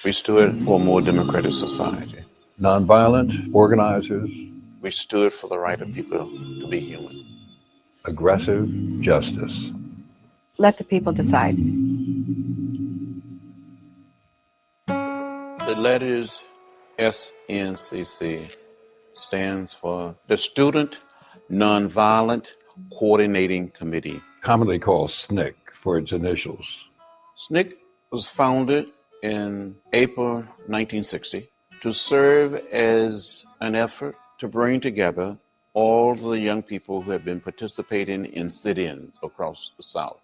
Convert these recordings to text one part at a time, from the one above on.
We stood for a more democratic society. Nonviolent organizers. We stood for the right of people to be human. Aggressive justice. Let the people decide. The letters SNCC stands for the Student Nonviolent Coordinating Committee. Commonly called SNCC for its initials. SNCC was founded in April 1960 to serve as an effort to bring together all the young people who have been participating in sit-ins across the South.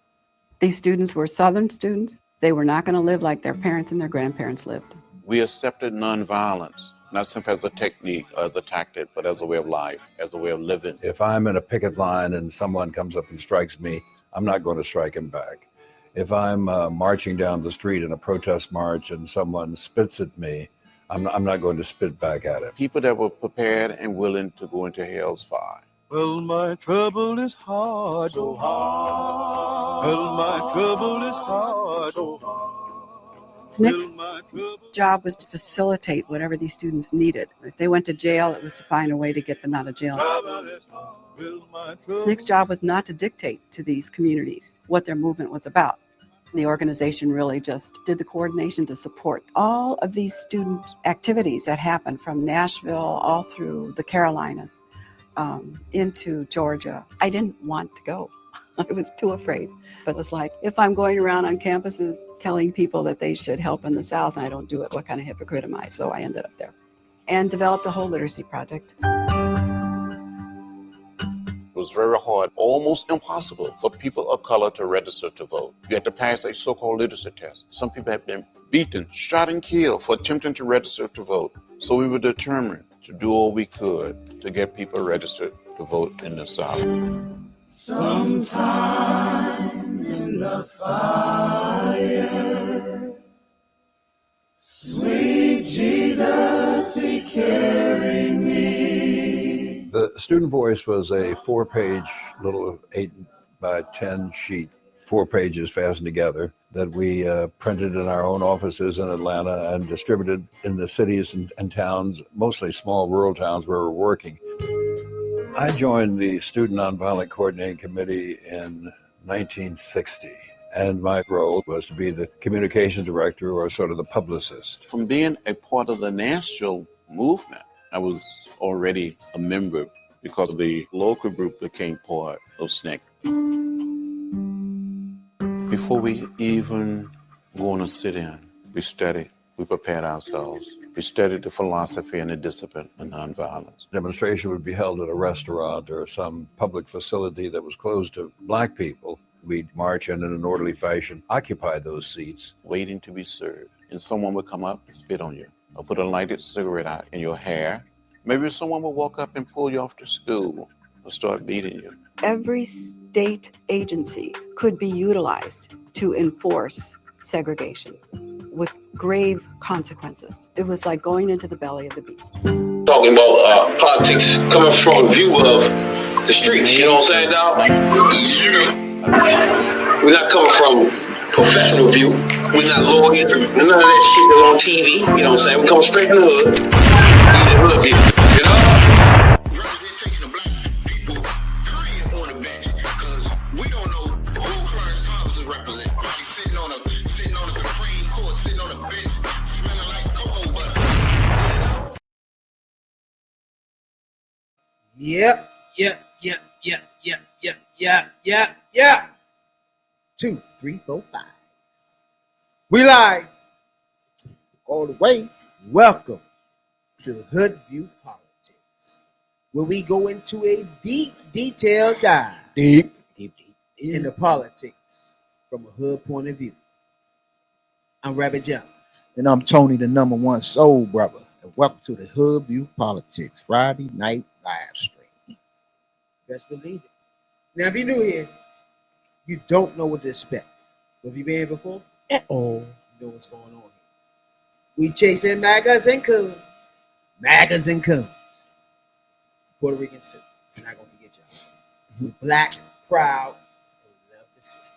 These students were Southern students. They were not going to live like their parents and their grandparents lived. We accepted nonviolence, not simply as a technique or as a tactic, but as a way of life, as a way of living. If I'm in a picket line and someone comes up and strikes me, I'm not going to strike him back. If I'm marching down the street in a protest march and someone spits at me, I'm not going to spit back at him. People that were prepared and willing to go into hell's fire. Well, my trouble is hard, so hard. Well, my trouble is hard, so hard. SNCC's job was to facilitate whatever these students needed. If they went to jail, it was to find a way to get them out of jail. SNCC's job was not to dictate to these communities what their movement was about. The organization really just did the coordination to support all of these student activities that happened from Nashville all through the Carolinas into Georgia. I didn't want to go. I was too afraid. But it was like, if I'm going around on campuses telling people that they should help in the South and I don't do it, what kind of hypocrite am I? So I ended up there and developed a whole literacy project. It was very hard, almost impossible for people of color to register to vote. You had to pass a so-called literacy test. Some people had been beaten, shot, and killed for attempting to register to vote. So we were determined to do all we could to get people registered to vote in the South. Sometime in the fire, sweet Jesus, He carry me. The Student Voice was a 4-page, little 8 by 10 sheet, 4 pages fastened together that we printed in our own offices in Atlanta and distributed in the cities and towns, mostly small rural towns where we're working. I joined the Student Nonviolent Coordinating Committee in 1960, and my role was to be the communications director or sort of the publicist. From being a part of the national movement, I was already a member because the local group became part of SNCC. Before we even go on a sit-in, we studied, we prepared ourselves. We studied the philosophy and the discipline of nonviolence. Demonstration would be held at a restaurant or some public facility that was closed to Black people. We'd march in an orderly fashion, occupy those seats, waiting to be served. And someone would come up and spit on you or put a lighted cigarette out in your hair. Maybe someone would walk up and pull you off the stool or start beating you. Every state agency could be utilized to enforce segregation with grave consequences. It was like going into the belly of the beast. Talking about politics coming from a view of the streets, you know what I'm saying, dog? We're not coming from professional view. We're not lawyers, none of that shit that's on TV, you know what I'm saying? We come straight from the hood. We the hood view, you know? Representation of Black people, period, on the bench, because we don't know who Clarence Thomas is representing. Sitting on a Supreme Court, sitting on a bench, smelling like cocoa butter. Yep. 2, 3, 4, 5. We live all the way. Welcome to Hoodview Politics, where we go into a deep, detailed dive. Deep in the politics from a hood point of view. I'm Rabbit Jones. And I'm Tony, the #1 soul brother. And welcome to the Hoodview Politics Friday night live stream. Best believe it. Now, if you're new here, you don't know what to expect. But if you've been here before, you know what's going on here. We chasing magas and coons. Magas and coons. Puerto Ricans too. I'm not going to forget y'all. We're black, proud, and we love the system.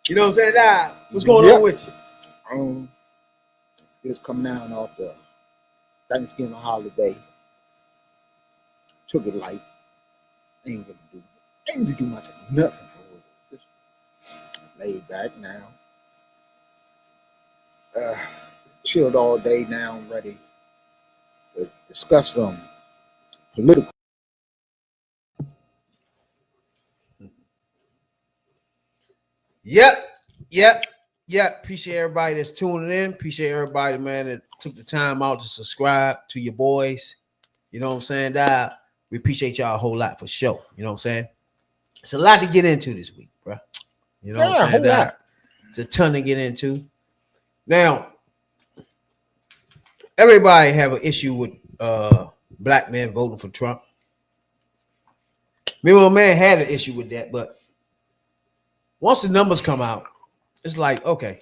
You know what I'm saying? What's going on with you? Just come down off the Thanksgiving holiday. Took it light. Ain't really do much of nothing for it. Just laid back now. Chilled all day now. I'm ready to discuss some political. Yep. Appreciate everybody that's tuning in. Appreciate everybody, man, that took the time out to subscribe to your boys. You know what I'm saying? We appreciate y'all a whole lot for sure. You know what I'm saying? It's a lot to get into this week, bro. You know what I'm saying? Whole lot. It's a ton to get into. Now, everybody have an issue with black men voting for Trump. Me and my man had an issue with that, but once the numbers come out, it's like, okay,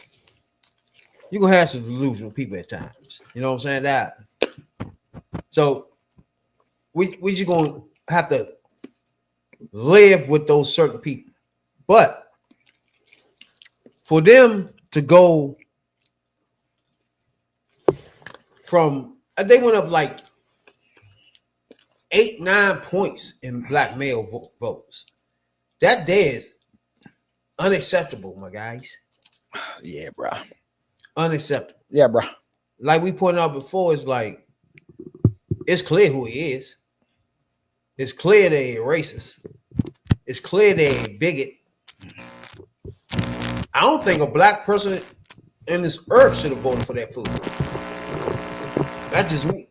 you're gonna have some delusional people at times. You know what I'm saying? So we just gonna have to live with those certain people. But for them to go from, they went up like 8-9 points in black male votes. That day is unacceptable, my guys. Yeah, bro. Unacceptable. Yeah, bro. Like we pointed out before, it's like, it's clear who he is. It's clear they a racist. It's clear they a bigot. I don't think a black person in this earth should have voted for that fool. That's just me.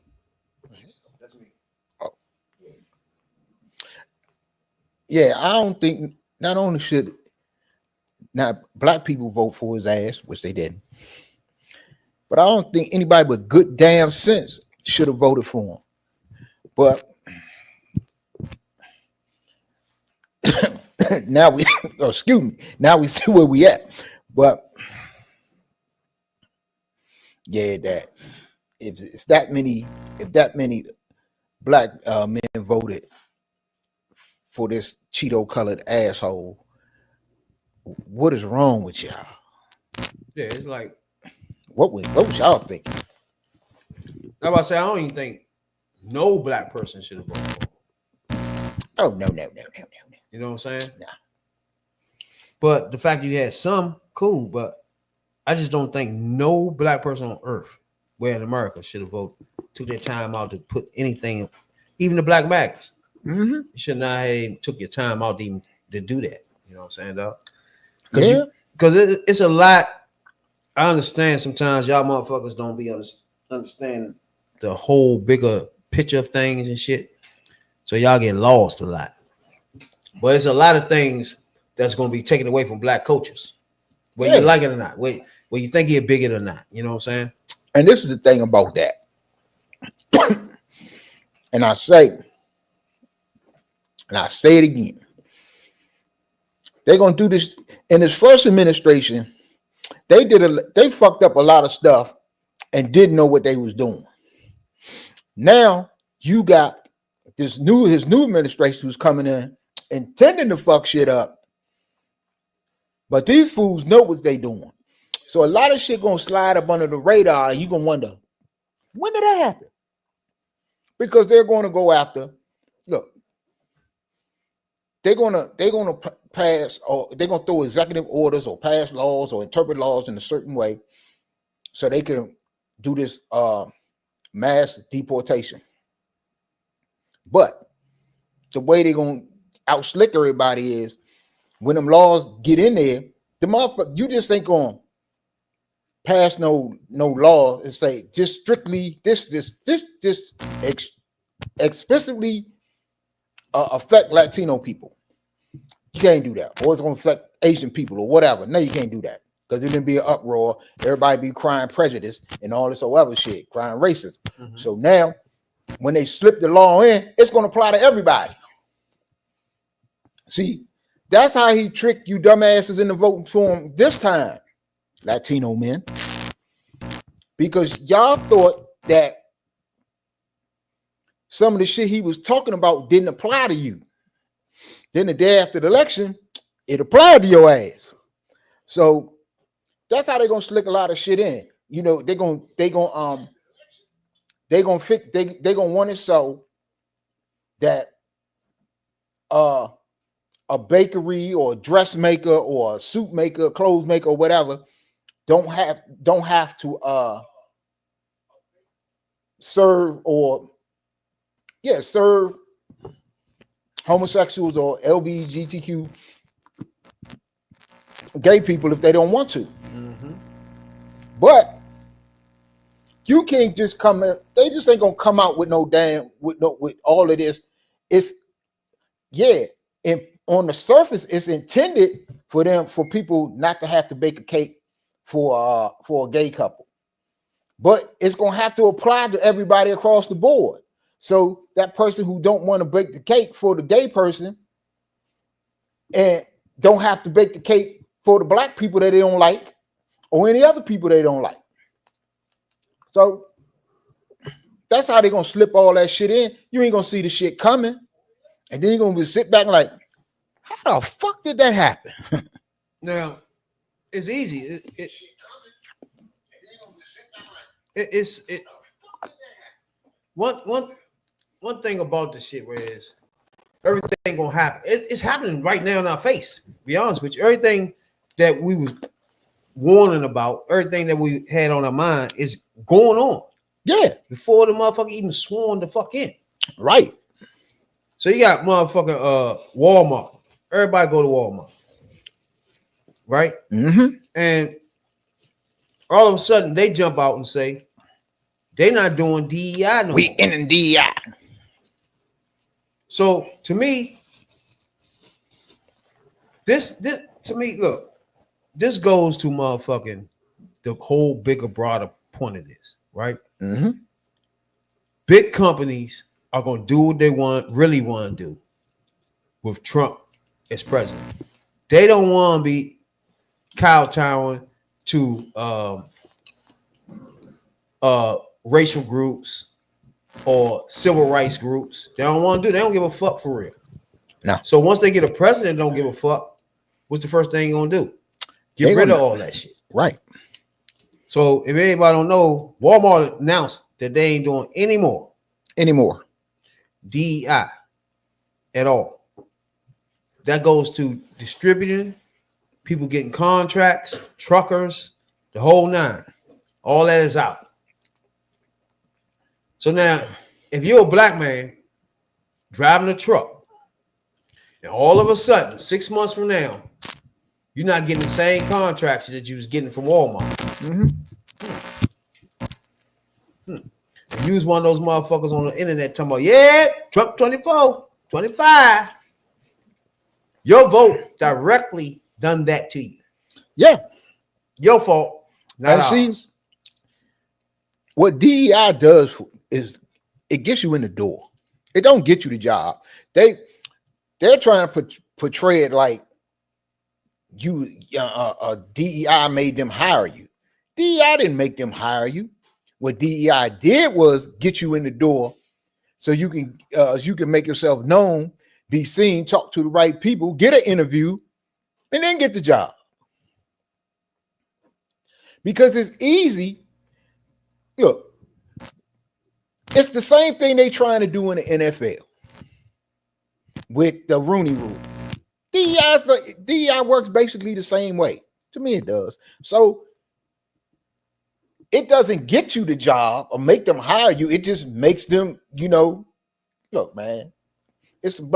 That's me. Oh. Yeah, I don't think not only should not black people vote for his ass, which they didn't, but I don't think anybody with good damn sense should have voted for him. But now we, excuse me, now we see where we at. But yeah, that if that many black men voted for this Cheeto colored asshole, what is wrong with y'all? Yeah, it's like, what was y'all thinking? I'm about to say, I don't even think no black person should have voted for him. Oh no. You know what I'm saying? Nah. But the fact you had some, cool, but I just don't think no black person on earth, where in America, should have voted, took their time out to put anything, even the black magas. Mm-hmm. You should not have took your time out to do that. You know what I'm saying, dog? Yeah. Because it's a lot. I understand sometimes y'all motherfuckers don't be understanding the whole bigger picture of things and shit. So y'all get lost a lot. But it's a lot of things that's going to be taken away from black coaches, whether you like it or not, whether you think you're bigot or not. You know what I'm saying? And this is the thing about that. And I say it again. They're going to do this in his first administration. They fucked up a lot of stuff and didn't know what they was doing. Now you got his new administration who's coming in intending to fuck shit up, but these fools know what they doing. So a lot of shit gonna slide up under the radar, and you gonna wonder, when did that happen? Because they're gonna go after. Look, they're gonna pass, or they're gonna throw executive orders or pass laws or interpret laws in a certain way, so they can do this mass deportation. But the way they're gonna outslick everybody is when them laws get in there, the motherfucker, you just ain't gonna pass no law and say just strictly this explicitly affect Latino people. You can't do that. Or it's gonna affect Asian people or whatever. No, you can't do that. Because there's gonna be an uproar, everybody be crying prejudice and all this other shit, crying racism. Mm-hmm. So now when they slip the law in, it's gonna apply to everybody. See, that's how he tricked you dumbasses into voting for him this time, Latino men. Because y'all thought that some of the shit he was talking about didn't apply to you. Then the day after the election, it applied to your ass. So that's how they're gonna slick a lot of shit in. you know, they're gonna want it so that a bakery or a dressmaker or a suit maker, clothes maker, or whatever, don't have to serve homosexuals or LGBTQ gay people if they don't want to. Mm-hmm. But you can't just come in, they just ain't gonna come out with with all of this. It's and on the surface, it's intended for people not to have to bake a cake for a gay couple. But it's gonna have to apply to everybody across the board. So that person who don't want to bake the cake for the gay person and don't have to bake the cake for the black people that they don't like or any other people they don't like. So that's how they're gonna slip all that shit in. You ain't gonna see the shit coming, and then you're gonna sit back and like, how the fuck did that happen? Now, it's easy. One thing about the shit where is everything gonna happen. It's happening right now in our face. To be honest with you, everything that we was warning about, everything that we had on our mind is going on. Yeah, before the motherfucker even sworn the fuck in. Right. So you got motherfucking Walmart. Everybody go to Walmart, right? Mm-hmm. And all of a sudden they jump out and say they're not doing DEI no more. We in DEI. So to me, this to me, look, this goes to motherfucking the whole bigger, broader point of this, right? Mm-hmm. Big companies are gonna do what they really want to do with Trump as president. They don't want to be kowtowing to racial groups or civil rights groups. They don't want to do. They don't give a fuck for real. No. So once they get a president, don't give a fuck. What's the first thing you're gonna do? Get rid of all that shit. Right. So if anybody don't know, Walmart announced that they ain't doing anymore DEI at all. That goes to distributing, people getting contracts, truckers, the whole nine. All that is out. So now, if you're a black man driving a truck, and all of a sudden, 6 months from now, you're not getting the same contracts that you was getting from Walmart. Mm-hmm. And you was one of those motherfuckers on the internet talking about, yeah, Trump 24, 25. Your vote directly done that to you. Yeah. Your fault, not and ours. See, what DEI does is it gets you in the door. It don't get you the job. They're trying to portray it like you DEI made them hire you. DEI didn't make them hire you. What DEI did was get you in the door so you can make yourself known, be seen, talk to the right people, get an interview, and then get the job. Because it's easy. Look, it's the same thing they trying to do in the NFL with the Rooney Rule. DEI works basically the same way. To me, it does. So it doesn't get you the job or make them hire you. It just makes them, look, man, it's some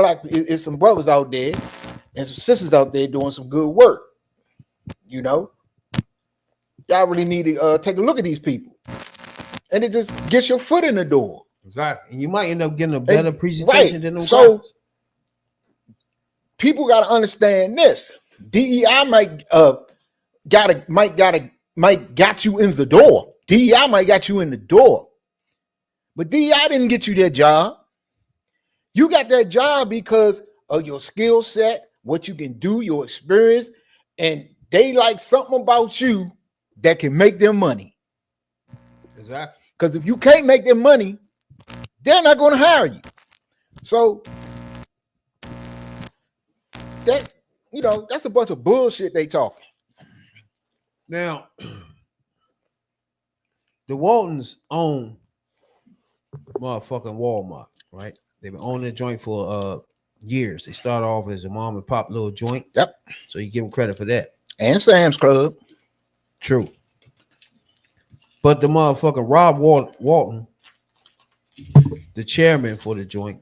brothers out there and some sisters out there doing some good work. Y'all really need to take a look at these people. And it just gets your foot in the door. Exactly. And you might end up getting a better presentation than them So guys. People got to understand this. DEI might got you in the door. DEI might got you in the door. But DEI didn't get you that job. You got that job because of your skill set, what you can do, your experience, and they like something about you that can make them money. Exactly. Because if you can't make them money, they're not going to hire you. So that, that's a bunch of bullshit they talking. Now, The Waltons own motherfucking Walmart, right? They've been owning the joint for years. They started off as a mom and pop little joint. Yep. So you give them credit for that. And Sam's Club. True. But the motherfucking Rob Walton, the chairman for the joint,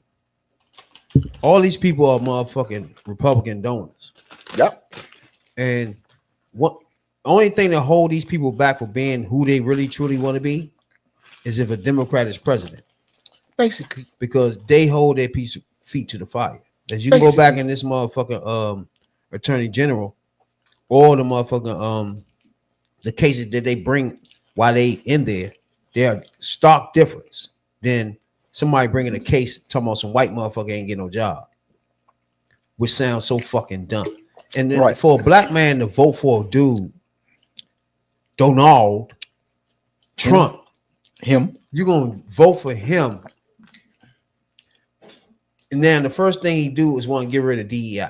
all these people are motherfucking Republican donors. Yep. And what only thing that hold these people back from being who they really truly want to be is if a Democrat is president. Basically. Because they hold their feet to the fire. As you can go back in this motherfucking attorney general, all the motherfucking the cases that they bring while they in there, they're stark difference than somebody bringing a case talking about some white motherfucker ain't get no job, which sounds so fucking dumb. And then for a black man to vote for a dude, Donald Trump, him, you're gonna vote for him, and then the first thing he do is want to get rid of DEI.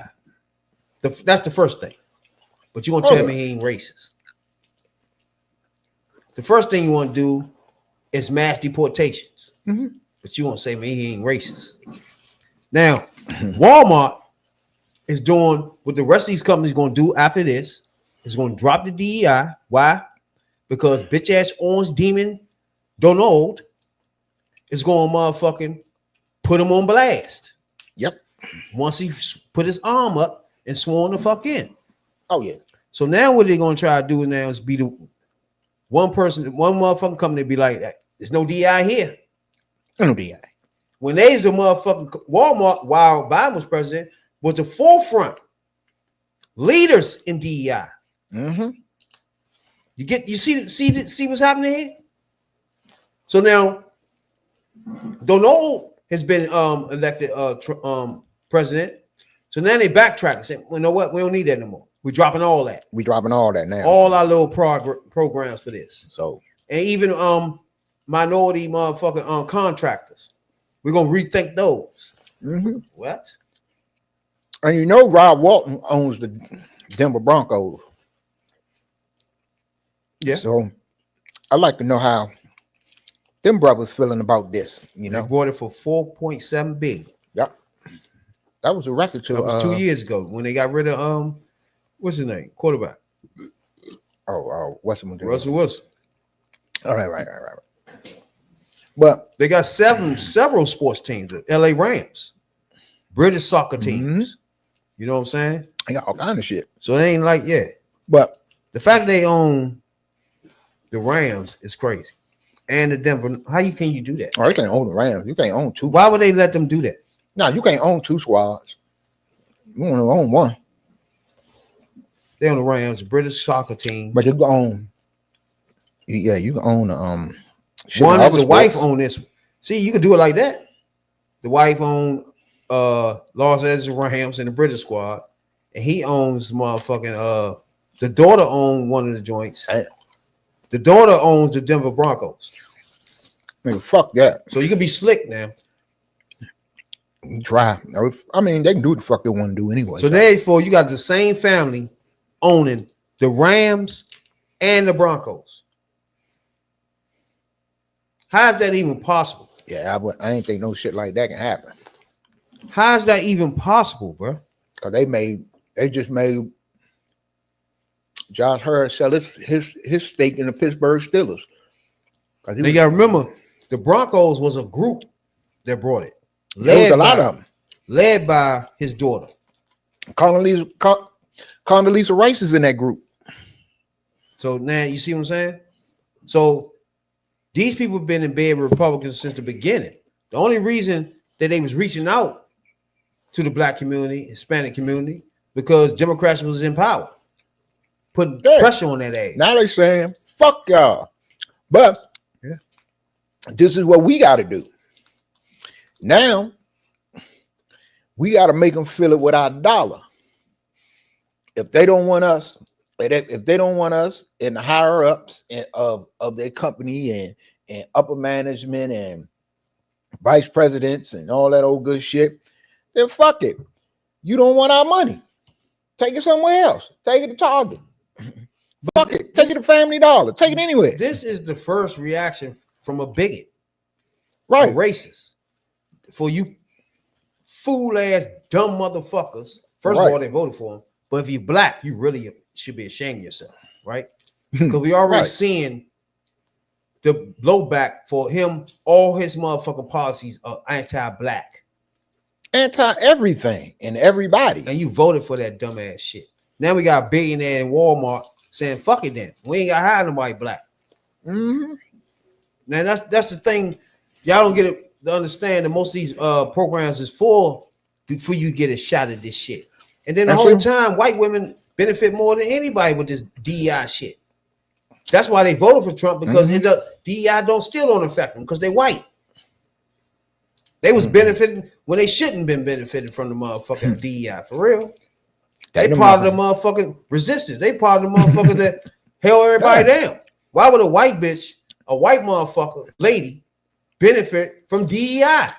That's the first thing. But you gonna tell me he ain't racist? The first thing you want to do is mass deportations. Mm-hmm. But you won't say me he ain't racist. Now, Walmart is doing what the rest of these companies going to do after this. Is going to drop the DEI. Why? Because bitch ass orange demon Donald is going to motherfucking put him on blast. Yep. Once he put his arm up and sworn the fuck in. Oh yeah. So now what they're going to try to do now is be the one motherfucking company be like that. There's no DEI here. No DEI. When they was the motherfucking Walmart while Biden was president was the forefront leaders in DEI. Mm-hmm. You see what's happening here? So now Donald has been elected president. So now they backtrack and say, well, you know what? We don't need that no more. We're dropping all that. We're dropping all that now. All our little programs for this. So and even minority motherfucking contractors. We're gonna rethink those. Mm-hmm. What? And you know Rob Walton owns the Denver Broncos. Yeah. So I'd like to know how them brothers feeling about this. You know, they bought it for $4.7 billion. Yep. That was a record to that was 2 years ago when they got rid of what's his name? Quarterback. What's the name? Russell Wilson. All right. But they got several sports teams, the LA Rams, British soccer teams. Mm-hmm. You know what I'm saying? They got all kind of shit. So it ain't like, yeah. But the fact they own the Rams is crazy. And the Denver, can you do that? Oh, you can't own the Rams. You can't own two. Why would they let them do that? No, you can't own two squads. You want to own one. They own the Rams, the British soccer team. But you can own, you can own one of the wife own this. See, you can do it like that. The wife own Los Angeles Rams and the British squad, and he owns motherfucking the daughter owned one of the joints. The daughter owns the Denver Broncos. Man, fuck that. So you can be slick now. Try. I mean, they can do what the fuck they want to do anyway. So therefore, you got the same family owning the Rams and the Broncos. How is that even possible? Yeah, I ain't think no shit like that can happen. How is that even possible, bro? Because they just made Josh Harris sell his stake in the Pittsburgh Steelers. You got to remember, the Broncos was a group that brought it. There was a lot of them. Led by his daughter. Condoleezza Rice is in that group. So now you see what I'm saying? So these people have been in bed with Republicans since the beginning. The only reason that they was reaching out to the black community, Hispanic community, because Democrats was in power, putting pressure on that ass. Now they saying, fuck y'all. But this is what we got to do. Now, we got to make them feel it with our dollar. If they don't want us, if they don't want us in the higher ups of their company and upper management and vice presidents and all that old good shit, then fuck it. You don't want our money. Take it somewhere else. Take it to Target. Fuck it. Take it to Family Dollar. Take it anywhere. This is the first reaction from a bigot, a Right. racist. For you fool ass dumb motherfuckers. First of Right. all, they voted for him. But if you're black, you really should be ashamed of yourself, right? Because we already Right. seeing the blowback for him. All his motherfucking policies are anti-black, Anti everything and everybody. and you voted for that dumbass shit. Now we got a billionaire in Walmart saying, "Fuck it, then we ain't got to hire nobody black." Mm-hmm. Now that's the thing. Y'all don't get it to understand that most of these programs is for you to get a shot at this shit. And then the That's whole it. time, white women benefit more than anybody with this DEI shit. That's why they voted for Trump, because DEI still don't affect them because they white. They was benefiting when they shouldn't been benefiting from the motherfucking DEI, for real. They part of the motherfucking resistance. They part of the motherfucker that held everybody down. Why would a white bitch, a white motherfucker, lady, benefit from DEI?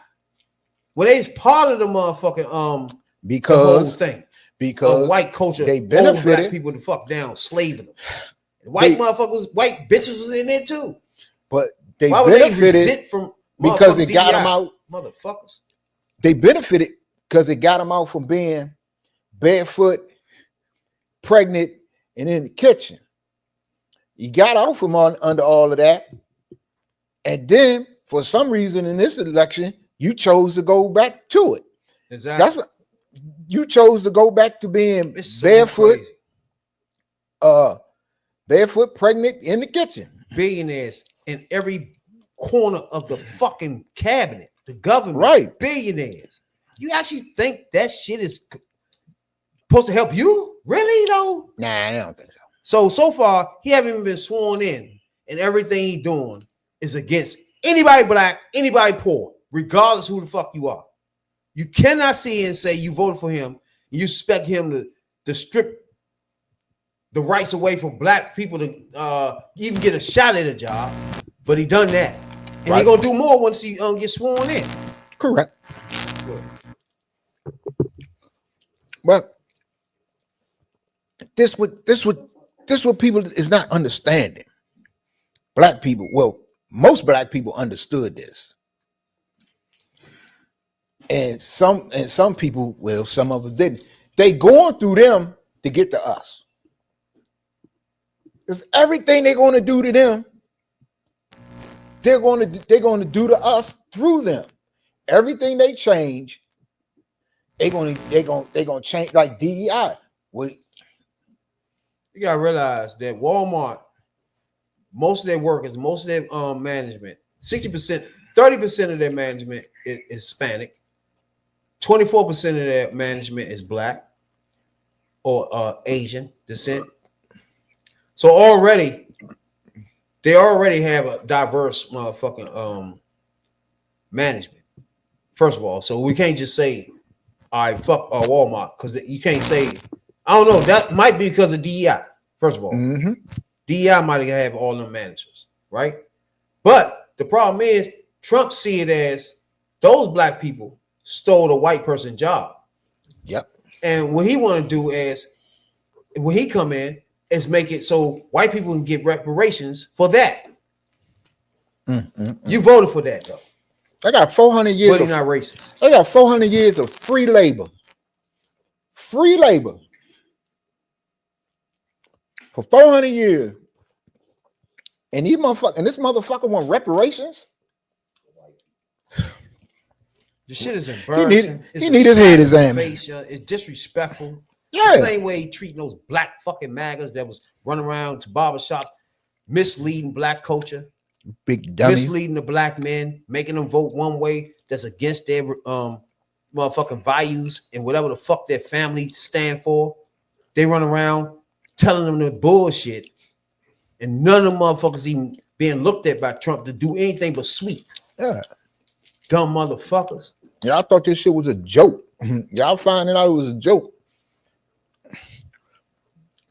Well, they's part of the motherfucking the whole Because thing. because White culture, they hold black benefited. people the fuck down, slaving them. White motherfuckers, white bitches was in there too. But they Why would they benefited resent from because it motherfucking got DEI? them out. Motherfuckers. They benefited because it got them out from being barefoot, pregnant, and in the kitchen. You got out from under all of that. And then for some reason in this election, you chose to go back to it. Exactly. That's what you chose to go back to being It's so barefoot, crazy. barefoot, pregnant in the kitchen. Billionaires in every corner of the fucking cabinet, the government, Right. Billionaires. You actually think that shit is supposed to help you? Really though? Nah, I don't think so. So far, he haven't even been sworn in, and everything he doing is against anybody black, anybody poor, regardless who the fuck you are. You cannot see and say you voted for him, and you expect him to strip the rights away from black people to even get a shot at a job, but he done that. And Right. he gonna do more once he gets sworn in. Correct. But this what people is not understanding. Black people, well, most black people understood this. And some people, well, some of them didn't. They going through them to get to us. Because everything they're going to do to them, they're going to do to us through them. Everything they change, they're going to change, like DEI. Well, You gotta realize that Walmart, most of their workers, most of their management, 60%, 30% of their management is Hispanic, 24% of their management is black or Asian descent. So they already have a diverse motherfucking management. First of all, so we can't just say, all right, fuck Walmart, because you can't say, I don't know, that might be because of DEI. First of all, DEI might have all them managers, right? But the problem is Trump see it as those black people stole a white person job. Yep. And what he want to do is, when he come in, is make it so white people can get reparations for that. You voted for that though. I got 400 years. But he's not racist. I got 400 years of free labor. Free labor. For 400 years. And this motherfucker want reparations? The shit is embarrassing. He need his head examined. It's disrespectful. Yeah. The same way he treating those black fucking magas that was running around to barbershops, misleading black culture, Big dummy. misleading the black men, making them vote one way that's against their motherfucking values and whatever the fuck their family stand for. They run around telling them the bullshit, and none of them motherfuckers even being looked at by Trump to do anything but sweep. Yeah. Dumb motherfuckers. Y'all thought this shit was a joke. Y'all finding out it was a joke.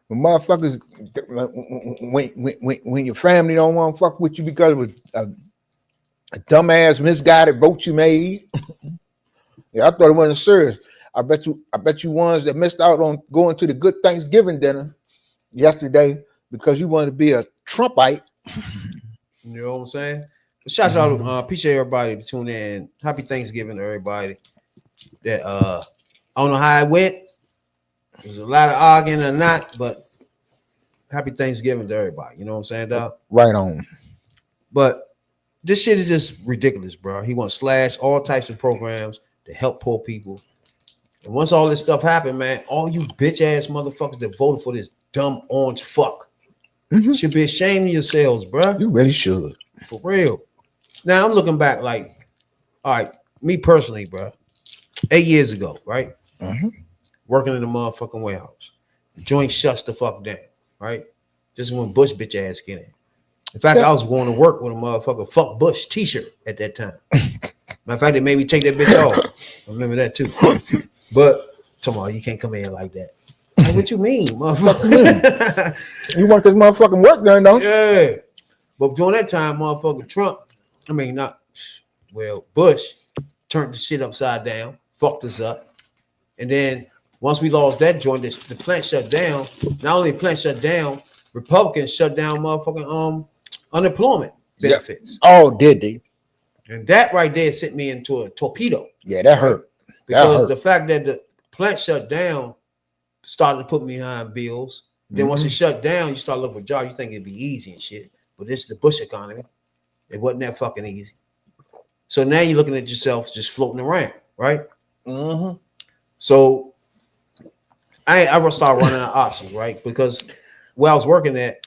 When motherfuckers, when your family don't want to fuck with you because it was a dumbass, misguided vote you made. Yeah, I thought it wasn't serious. I bet you ones that missed out on going to the good Thanksgiving dinner yesterday, because you want to be a Trumpite. You know what I'm saying? Shout out, appreciate everybody for tuning in. Happy Thanksgiving to everybody. That I don't know how it went. There's a lot of arguing or not, but happy Thanksgiving to everybody. You know what I'm saying, dog? Right on. But this shit is just ridiculous, bro. He wants to slash all types of programs to help poor people. And once all this stuff happened, man, all you bitch ass motherfuckers that voted for this dumb orange fuck should be ashamed of yourselves, bro. You really should. For real. Now I'm looking back like, all right, me personally, bro, 8 years ago, right? Working in a motherfucking warehouse. The joint shuts the fuck down, right? This is when Bush bitch ass get in. In fact, I was going to work with a motherfucker fuck Bush t-shirt at that time. Matter of fact, they made me take that bitch off. I remember that too. But tomorrow you can't come in like that. Like, what you mean, motherfucker? You want this motherfucking work done, don't you? Yeah. But during that time, motherfucker Bush turned the shit upside down, fucked us up. And then once we lost that joint, the plant shut down. Not only the plant shut down, Republicans shut down motherfucking unemployment benefits. Yep. Oh, did they? And that right there sent me into a torpedo. Yeah, that hurt. Because the fact that the plant shut down started to put me behind bills. Then once it shut down, you start looking for jobs. You think it'd be easy and shit. But this is the Bush economy. It wasn't that fucking easy. So now you're looking at yourself just floating around, right? So I started running out of options, right? Because where I was working at,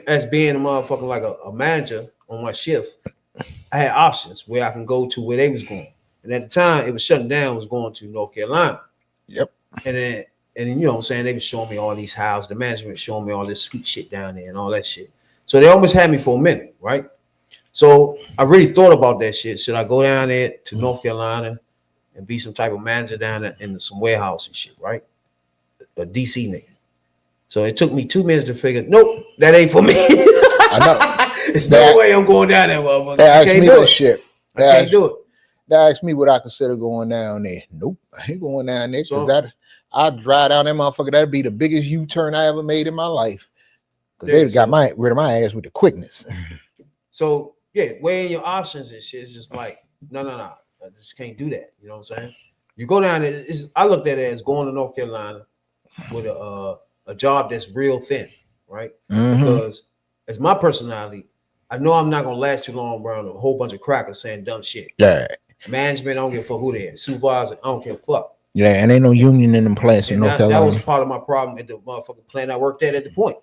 as being a motherfucker like a manager on my shift, I had options where I can go to where they was going. And at the time, it was shutting down, was going to North Carolina. Yep. And then you know what I'm saying, they was showing me all these houses, the management showing me all this sweet shit down there and all that shit. So they almost had me for a minute, right? So I really thought about that shit. Should I go down there to North Carolina and be some type of manager down there in some warehouse and shit, right? A DC nigga. So it took me 2 minutes to figure, nope, that ain't for me. I know. There's no way I'm going down there, motherfucker. They asked me that shit. I can't do it. They asked me what I consider going down there. Nope, I ain't going down there. So, I'd drive down that motherfucker. That'd be the biggest U-turn I ever made in my life. Because they got rid of my ass with the quickness. So yeah, weighing your options and shit is just like, no. I just can't do that. You know what I'm saying? You go down there, I looked at it as going to North Carolina with a job that's real thin, right? Because as my personality, I know I'm not gonna last too long around a whole bunch of crackers saying dumb shit. Yeah. Management, I don't give a fuck who they are. Supervisor, I don't give a fuck. Yeah, and ain't no union in them plants in North Carolina. That was part of my problem at the motherfucking plant I worked at the point.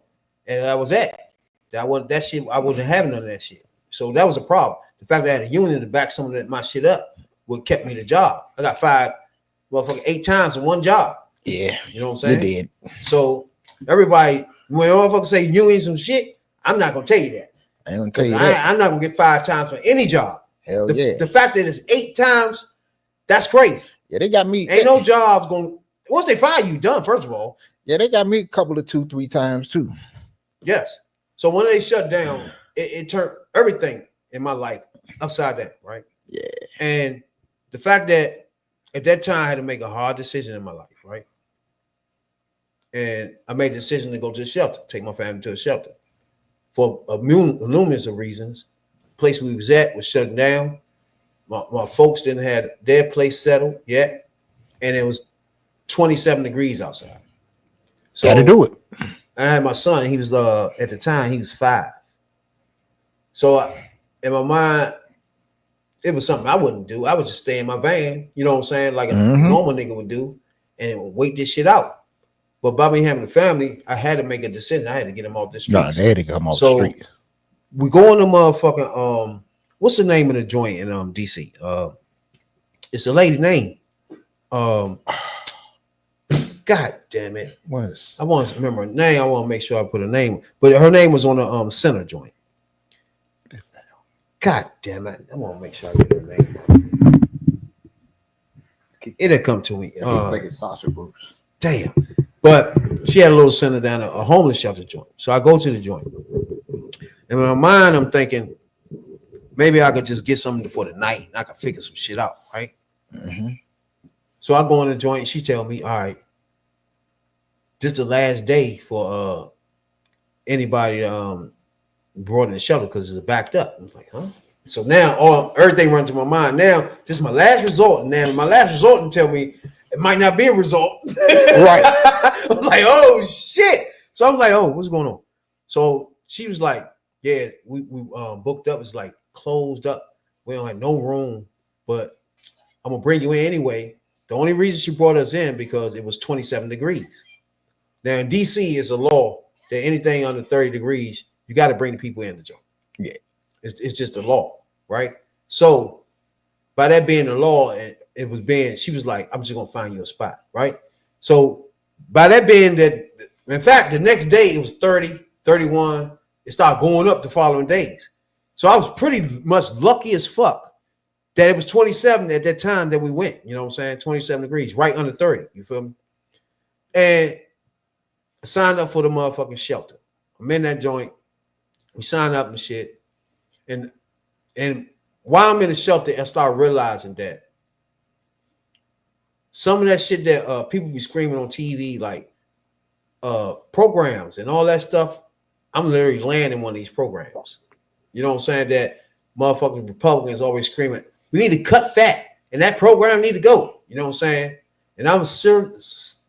And I was at. I wasn't having none of that shit. So that was a problem. The fact that I had a union to back some of my shit up would kept me the job. I got fired motherfucking 8 times in one job. Yeah. You know what I'm saying? You did. So everybody, when motherfuckers say union some shit, I'm not gonna tell you that. I ain't gonna tell you that. I'm not gonna get 5 times for any job. Hell yeah. The fact that it's 8 times, that's crazy. Yeah, they got me. Ain't no jobs going. Once they fire you, done. First of all. Yeah, they got me a couple of 2-3 times too. Yes. So when they shut down, it turned everything in my life upside down, right? Yeah. And the fact that at that time I had to make a hard decision in my life, right? And I made the decision to go to a shelter, take my family to a shelter for numerous of reasons. The place we was at was shutting down. My folks didn't have their place settled yet, and it was 27 degrees outside. So gotta do it. I had my son, and he was at the time he was 5. So in my mind, it was something I wouldn't do. I would just stay in my van, you know what I'm saying, like a normal nigga would do, and wait this shit out. But by me having a family, I had to make a decision. I had to get him off the street. No, they had to come off the street. We go in the motherfucking what's the name of the joint in DC? It's a lady name. God damn it. What? I want to remember her name. I want to make sure I put her name, but her name was on the center joint. What is that? God damn it. I want to make sure I get her name. It'll come to me. Sasha Bruce. Damn. But she had a little center down a homeless shelter joint. So I go to the joint. And in my mind, I'm thinking, maybe I could just get something for the night and I could figure some shit out, right? So I go in the joint and she tell me, all right, this is the last day for anybody brought in the shelter because it's backed up. I was like, huh? So now everything runs to my mind. Now this is my last resort. Now my last resort and tell me it might not be a resort. Right. I was like, oh shit. So I'm like, oh, what's going on? So she was like, yeah, we booked up. It's like closed up. We don't have no room, but I'm gonna bring you in anyway. The only reason she brought us in because it was 27 degrees. Now in DC is a law that anything under 30 degrees, you got to bring the people in the joint. Yeah. It's just a law, right? So by that being the law, it was being, she was like, I'm just gonna find you a spot, right? So by that being that, in fact, the next day it was 30, 31. It started going up the following days. So I was pretty much lucky as fuck that it was 27 at that time that we went, you know what I'm saying? 27 degrees, right under 30, you feel me? And I signed up for the motherfucking shelter. I'm in that joint. We signed up and shit. And while I'm in the shelter, I start realizing that some of that shit that people be screaming on TV, like programs and all that stuff, I'm literally landing one of these programs. You know what I'm saying? That motherfucking Republicans always screaming, we need to cut fat, and that program need to go. You know what I'm saying? And I was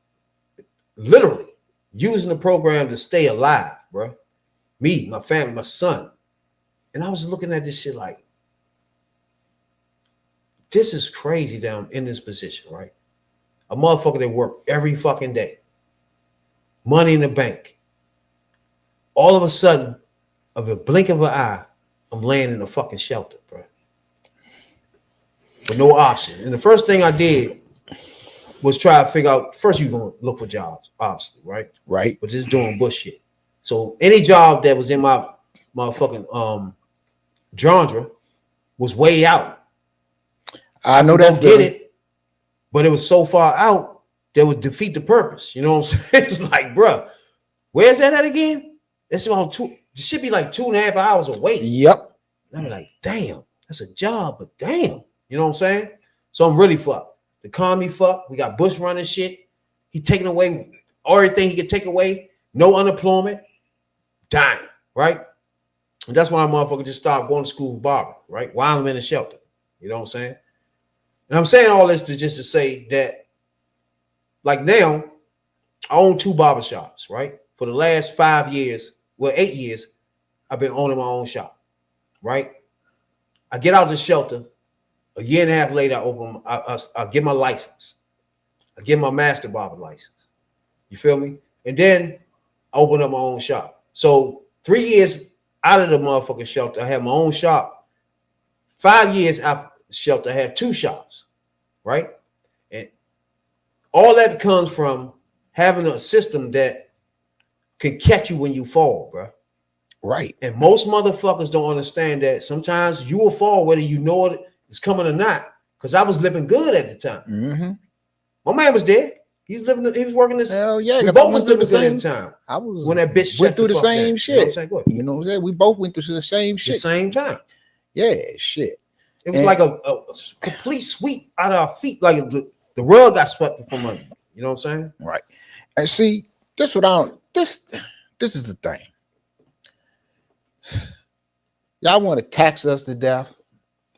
literally using the program to stay alive, bro. Me, my family, my son. And I was looking at this shit like, this is crazy that I'm in this position, right? A motherfucker that worked every fucking day. Money in the bank. All of a sudden, of a blink of an eye, I'm laying in a fucking shelter, bro. With no option. And the first thing I did was try to figure out, first you're going to look for jobs, obviously, right? Right. But just doing bullshit. So any job that was in my motherfucking genre was way out. I know that. Get it, but it was so far out that would defeat the purpose. You know what I'm saying? It's like, bro, where's that at again? It's about it should be like 2.5 hours away. Yep. And I'm like, damn, that's a job, but damn, you know what I'm saying? So I'm really fucked. The economy fucked. We got Bush running shit. He taking away everything he could take away. No unemployment. Dying, right? And that's why a motherfucker just started going to school for barber, right? While I'm in the shelter. You know what I'm saying? And I'm saying all this to say that, like now, I own 2 barbershops, right? For the last 5 years, 8 years, I've been owning my own shop, right? I get out of the shelter. A year and a half later, I get my license. I get my master barber license. You feel me? And then I open up my own shop. So 3 years out of the motherfucking shelter, I have my own shop. 5 years after the shelter, I have 2 shops, right? And all that comes from having a system that can catch you when you fall, bro. Right. And most motherfuckers don't understand that sometimes you will fall whether you know it's coming or not. Because I was living good at the time. Mm-hmm. My man was dead. He was working this. Hell yeah. We both was living good at the time. I was when that bitch went through the same shit. You know what I'm saying? We both went through the same shit. The same time. Yeah, shit. It was like a complete sweep out of our feet. Like the rug got swept from under. You know what I'm saying? Right. And see, this is the thing. Y'all want to tax us to death.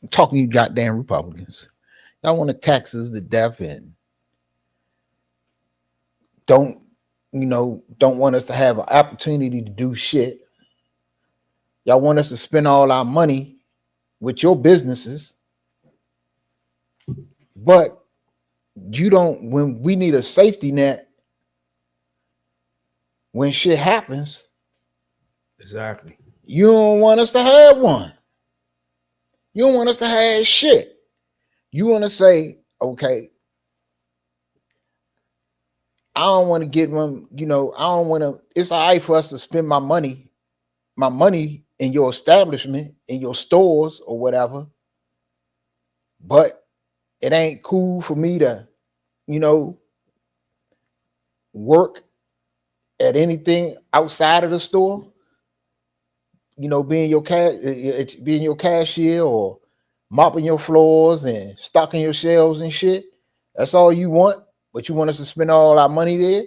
I'm talking to you goddamn Republicans. Y'all want to tax us to death and don't want us to have an opportunity to do shit. Y'all want us to spend all our money with your businesses, but you don't, when we need a safety net, when shit happens. Exactly. You don't want us to have one. You don't want us to have shit. You want to say, okay, I don't want to get one, I don't want to, it's all right for us to spend my money in your establishment, in your stores or whatever. But it ain't cool for me to, work at anything outside of the store. Being your cashier or mopping your floors and stocking your shelves and shit. That's all you want, but you want us to spend all our money there.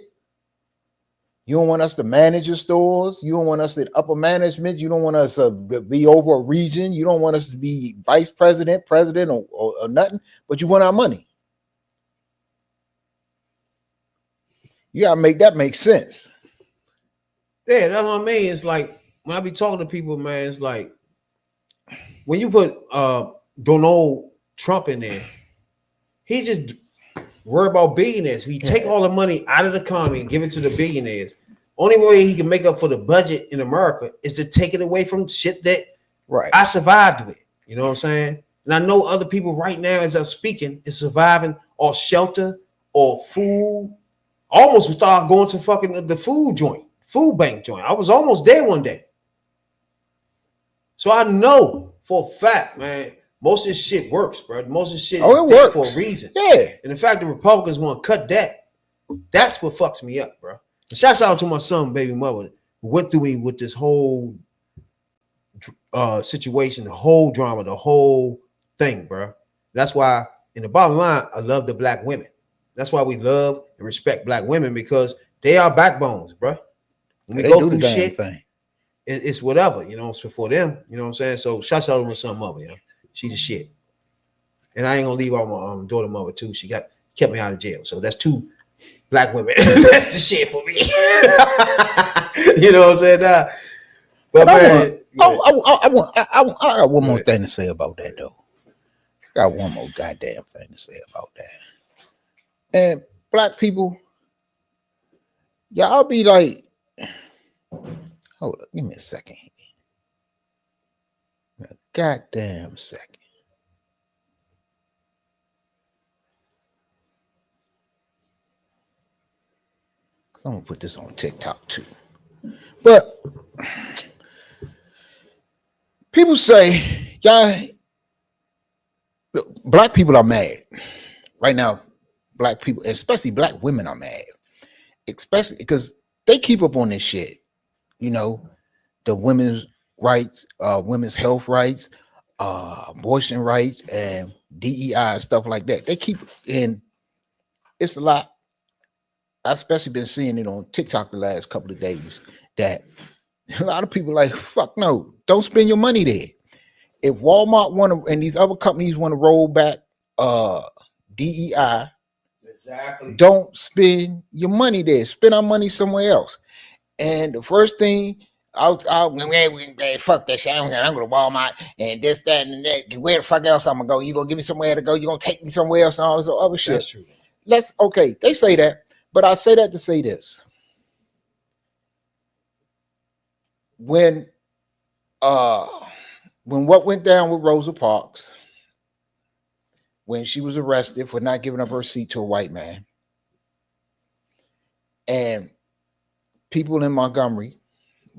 You don't want us to manage your stores. You don't want us in upper management. You don't want us to be over a region. You don't want us to be vice president, president, or nothing. But you want our money. You gotta make that make sense. Yeah, that's what I mean. It's like when I be talking to people, man, it's like when you put Donald Trump in there, he just worry about billionaires. We take all the money out of the economy and give it to the billionaires. Only way he can make up for the budget in America is to take it away from shit that I survived with. You know what I'm saying? And I know other people right now, as I'm speaking, is surviving off shelter or food. Almost we started going to fucking the food bank joint. I was almost there one day. So I know for a fact, man, most of this shit works, bro. Most of this shit is there for a reason. Yeah. And the fact the Republicans want to cut that, that's what fucks me up, bro. And shouts out to my son, baby mother, who went through me with this whole situation, the whole drama, the whole thing, bro. That's why, in the bottom line, I love the black women. That's why we love and respect black women, because they are backbones, bro. When we go through shit, it's whatever, you know, so for them, you know what I'm saying? So shouts out to my son mother, you know. She the shit. And I ain't gonna leave out my daughter mother too. She kept me out of jail. So that's 2 black women. That's the shit for me. You know what I'm saying? But man, I got one more thing to say about that though. I got one more goddamn thing to say about that. And black people, y'all be like, hold up, give me a second. A goddamn second. Cause I'm gonna put this on TikTok too. But people say, y'all, black people are mad right now. Black people, especially black women, are mad, especially because they keep up on this shit. You know, the women's rights, women's health rights, abortion rights, and DEI and stuff like that. They keep in. It's a lot. I've especially been seeing it on TikTok the last couple of days that a lot of people are like, fuck no, don't spend your money there. If Walmart want to, and these other companies want to roll back DEI, don't spend your money there. Spend our money somewhere else. And the first thing, fuck that shit. I'm going to Walmart and this, that, and that. Where the fuck else I'm going to go? You going to give me somewhere to go? You going to take me somewhere else and all this other shit? That's true. Okay, they say that, but I say that to say this. When what went down with Rosa Parks, when she was arrested for not giving up her seat to a white man, and people in Montgomery,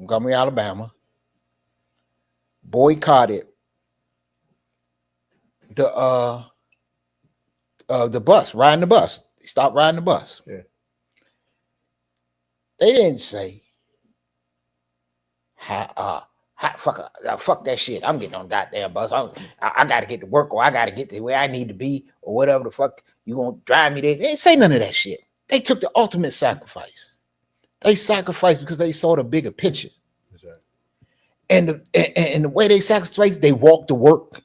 Alabama, boycotted the bus, riding the bus. They stopped riding the bus. Yeah. They didn't say, fuck that shit. I'm getting on goddamn bus. I got to get to work, or I got to get to where I need to be, or whatever the fuck you gonna drive me there. They didn't say none of that shit. They took the ultimate sacrifice. They sacrificed because they saw the bigger picture. Exactly. And the way they sacrificed, they walked to work.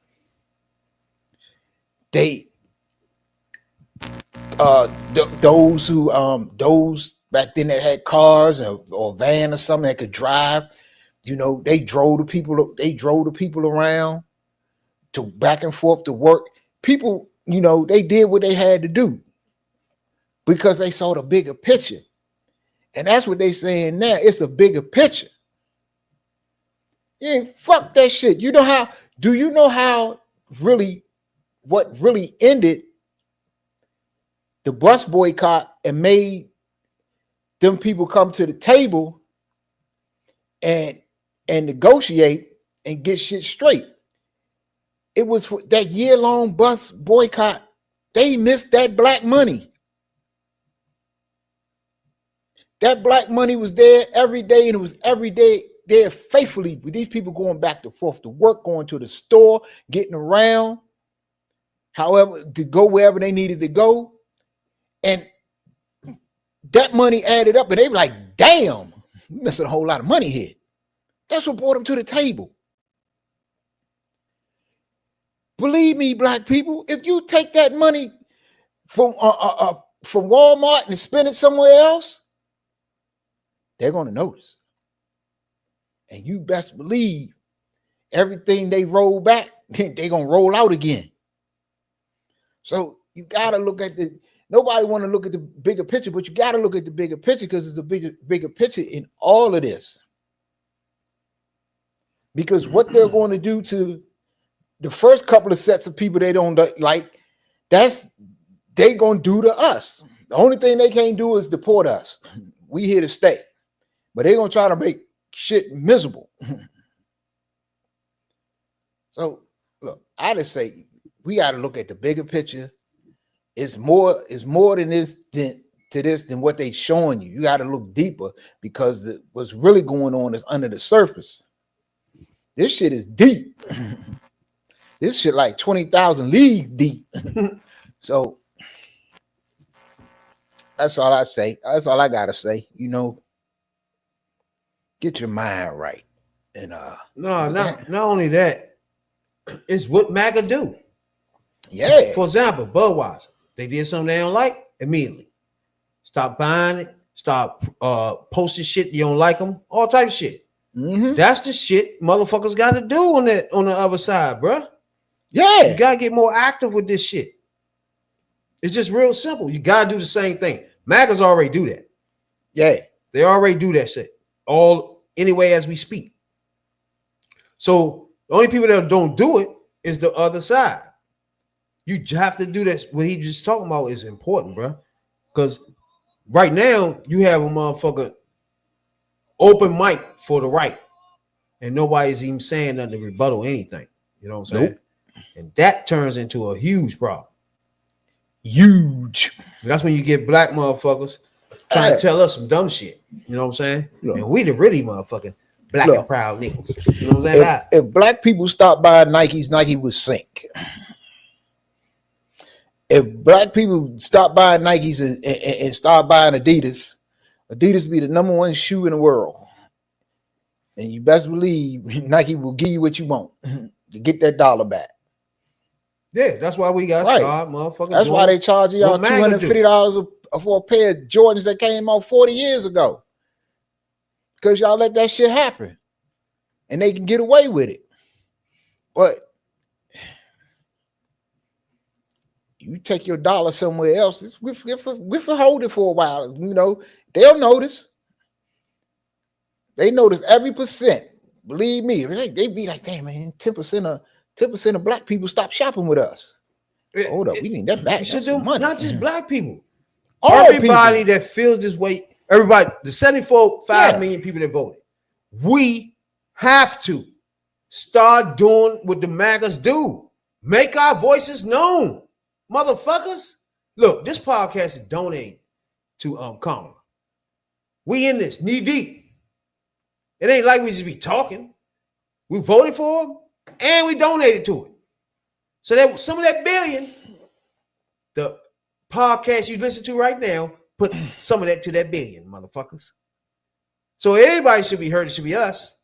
They those back then that had cars or van or something that could drive, you know, they drove the people around to back and forth to work. People, you know, they did what they had to do because they saw the bigger picture. And that's what they saying now. It's a bigger picture. Yeah, fuck that shit. Do you know how what really ended the bus boycott and made them people come to the table and negotiate and get shit straight? It was for that year-long bus boycott. They missed that black money. That black money was there every day, and it was every day there faithfully with these people going back and forth to work, going to the store, getting around, however, to go wherever they needed to go. And that money added up, and they were like, damn, we missing a whole lot of money here. That's what brought them to the table. Believe me, black people, if you take that money from Walmart and spend it somewhere else, they're going to notice. And you best believe everything they roll back, they're going to roll out again. So you got to look at nobody want to look at the bigger picture, but you got to look at the bigger picture because it's the bigger picture in all of this. Because what they're going to do to the first couple of sets of people they don't like, they going to do to us. The only thing they can't do is deport us. We here to stay. But they're going to try to make shit miserable. So, look, I just say we got to look at the bigger picture. It's more than this than what they showing you. You got to look deeper because what's really going on is under the surface. This shit is deep. This shit like 20,000 leagues deep. So that's all I say. That's all I gotta say. You know, get your mind right. And not only that, it's what MAGA do. Yeah. For example, Budweiser, they did something they don't like, immediately stop buying it, stop posting shit you don't like them, all type of shit. Mm-hmm. That's the shit motherfuckers got to do on the other side, bruh. Yeah, you gotta get more active with this shit. It's just real simple. You gotta do the same thing. MAGAs already do that. Yeah, they already do that shit all anyway as we speak. So the only people that don't do it is the other side. You have to do that. What he just talking about is important, bro. Because right now you have a motherfucker open mic for the right, and nobody's even saying nothing to rebuttal anything. You know what I'm saying? Nope. And that turns into a huge problem. Huge. That's when you get black motherfuckers trying to tell us some dumb shit. You know what I'm saying? Look, and we the really motherfucking black and proud niggas. You know what I'm saying? If black people stop buying Nikes, Nike would sink. If black people stop buying Nikes and start buying Adidas, Adidas be the number one shoe in the world. And you best believe Nike will give you what you want to get that dollar back. Yeah, that's why we got started, motherfucker. That's why they charge y'all $250 for a pair of Jordans that came out 40 years ago. Because y'all let that shit happen. And they can get away with it. But you take your dollar somewhere else, we hold it for a while. You know, they'll notice. They notice every percent. Believe me, they be like, damn, man, 10% of black people stop shopping with us. Hold up, we need that back. You should do money. Not just black people. All everybody people that feels this way, everybody, the 75 million people that voted, we have to start doing what the MAGAs do. Make our voices known. Motherfuckers. Look, this podcast is donated to Kamala. We in this knee deep. It ain't like we just be talking. We voted for him and we donated to it. So that some of that billion, the podcast you listen to right now, put some of that to that billion, motherfuckers. So everybody should be heard. It should be us.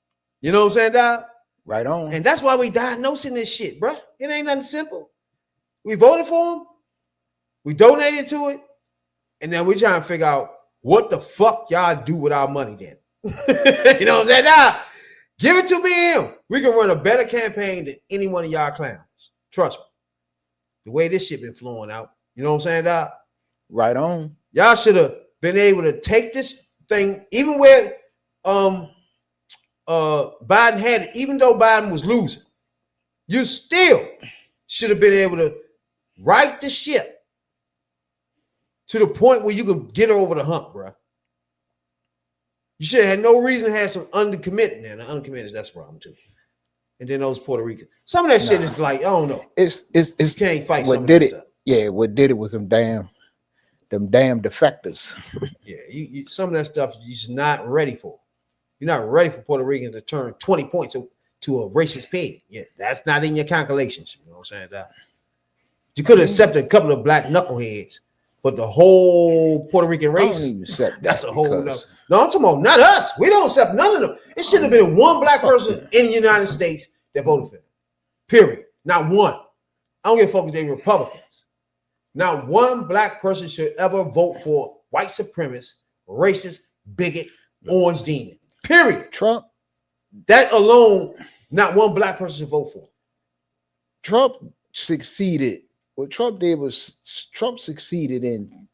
You know what I'm saying, Dad? Right on. And that's why we diagnosing this shit, bro. It ain't nothing simple. We voted for him. We donated to it. And then we trying to figure out what the fuck y'all do with our money then. You know what I'm saying? Nah, give it to me and him. We can run a better campaign than any one of y'all clowns. Trust me. The way this shit been flowing out. You know what I'm saying, Doc? Right on. Y'all should have been able to take this thing, even where Biden had it, even though Biden was losing, you still should have been able to right the ship to the point where you can get her over the hump, bro. You should have had no reason to have some undercommitment there. The undercommitted, that's the problem too. And then those Puerto Ricans. Some of that shit is like, I don't know. It's you can't fight what did it. Stuff. Yeah, what did it was them damn defectors. Yeah, you some of that stuff you're just not ready for. You're not ready for Puerto Ricans to turn 20 points to a racist pig. Yeah, that's not in your calculations. You know what I'm saying? You could have accepted a couple of black knuckleheads, but the whole Puerto Rican I don't race, even accept that's that a whole because- nother. No, I'm talking about not us. We don't accept none of them. It should have been one black person in the United States that voted for them. Period. Not one. I don't give a fuck if they Republicans. Not one black person should ever vote for white supremacist, racist, bigot, orange demon. Period. Trump That alone, not one black person should vote for. Trump succeeded. What Trump did was Trump succeeded in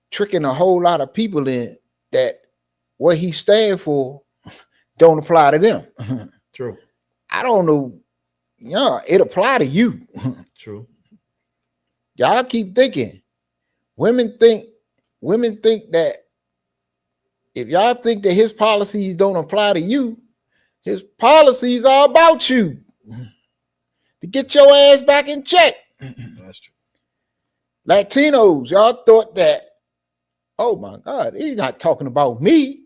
tricking a whole lot of people in that what he stand for don't apply to them. True. I don't know. Yeah, it apply to you. True. Y'all keep thinking. Women think that if y'all think that his policies don't apply to you, his policies are about you. To get your ass back in check. That's true. Latinos, y'all thought that, oh my God, he's not talking about me.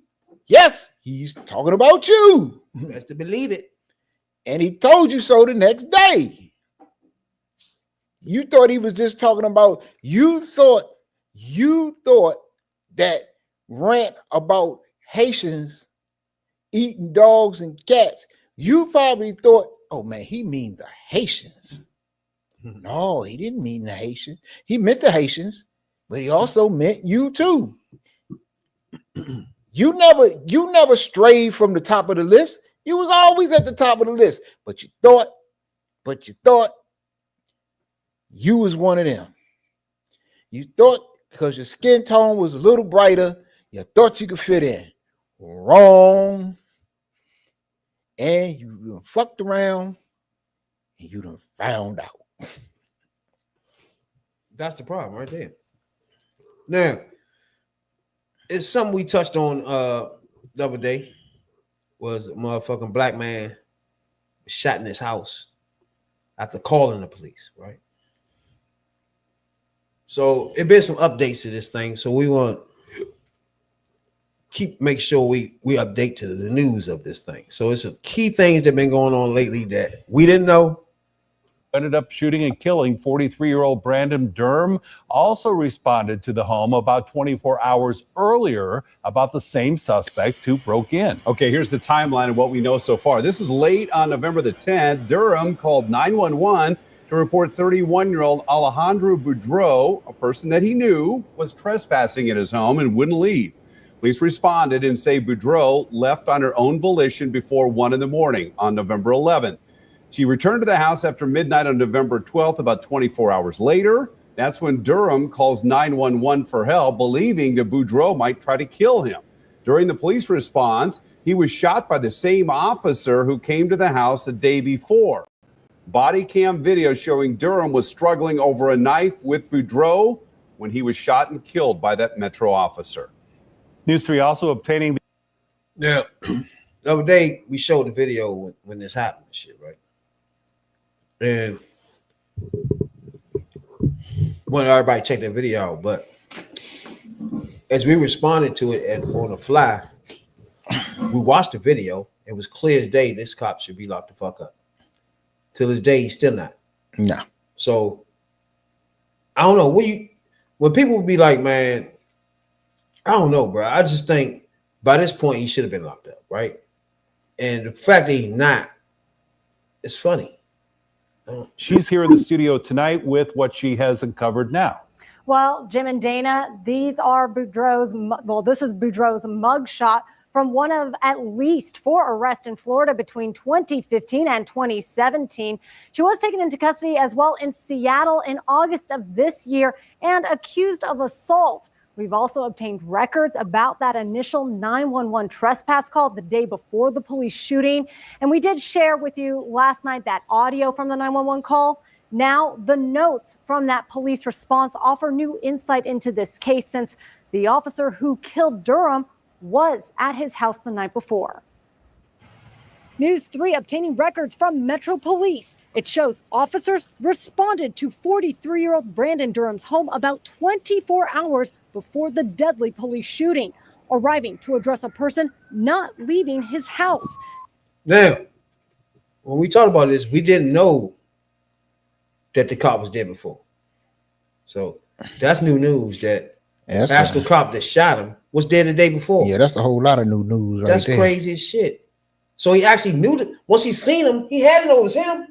Yes, he's talking about you. Best to believe it. And he told you so the next day. You thought he was just talking about, you thought that rant about Haitians eating dogs and cats. You probably thought, oh man, he mean the Haitians. No, he didn't mean the Haitians. He meant the Haitians, but he also meant you too. You never strayed from the top of the list. You was always at the top of the list, but you thought you was one of them. You thought because your skin tone was a little brighter, you thought you could fit in. Wrong. And you done fucked around and you done found out. That's the problem right there. Now, it's something we touched on the other day. Was a motherfucking black man shot in his house after calling the police, right? So it been some updates to this thing. So we want to make sure we update to the news of this thing. So it's some key things that have been going on lately that we didn't know. Ended up shooting and killing 43-year-old Brandon Durham, also responded to the home about 24 hours earlier about the same suspect who broke in. Okay, here's the timeline of what we know so far. This is late on November the 10th. Durham called 911 to report 31-year-old Alejandro Boudreau, a person that he knew, was trespassing at his home and wouldn't leave. Police responded and say Boudreau left on her own volition before 1 a.m. on November 11th. She returned to the house after midnight on November 12th, about 24 hours later. That's when Durham calls 911 for help, believing that Boudreau might try to kill him. During the police response, he was shot by the same officer who came to the house the day before. Body cam video showing Durham was struggling over a knife with Boudreau when he was shot and killed by that Metro officer. News 3 also obtaining. Now, the other day we showed the video when this happened and shit, right? And when everybody check that video out, but as we responded to it on the fly, we watched the video. It was clear as day this cop should be locked the fuck up. Till this day, he's still not. No. So I don't know. When people be like, man, I don't know, bro. I just think by this point he should have been locked up, right? And the fact that he's not, it's funny. She's here in the studio tonight with what she has uncovered now. Well, Jim and Dana, these are this is Boudreau's mugshot from one of at least 4 arrests in Florida between 2015 and 2017. She was taken into custody as well in Seattle in August of this year and accused of assault. We've also obtained records about that initial 911 trespass call the day before the police shooting. And we did share with you last night that audio from the 911 call. Now, the notes from that police response offer new insight into this case since the officer who killed Durham was at his house the night before. News 3 obtaining records from Metro Police. It shows officers responded to 43-year-old Brandon Durham's home about 24 hours before the deadly police shooting, arriving to address a person not leaving his house. Now, when we talked about this, we didn't know that the cop was there before. So That's new news that Yeah, actual cop that shot him was dead the day before. yeah, that's a whole lot of new news right That's there. crazy as shit. So he actually knew that once he seen him, he had to know it was him.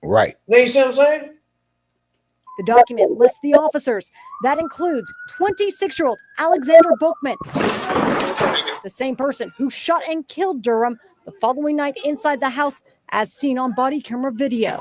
Right. Now you see what I'm saying? The document lists the officers. That includes 26-year-old Alexander Bookman, the same person who shot and killed Durham the following night inside the house, as seen on body camera video.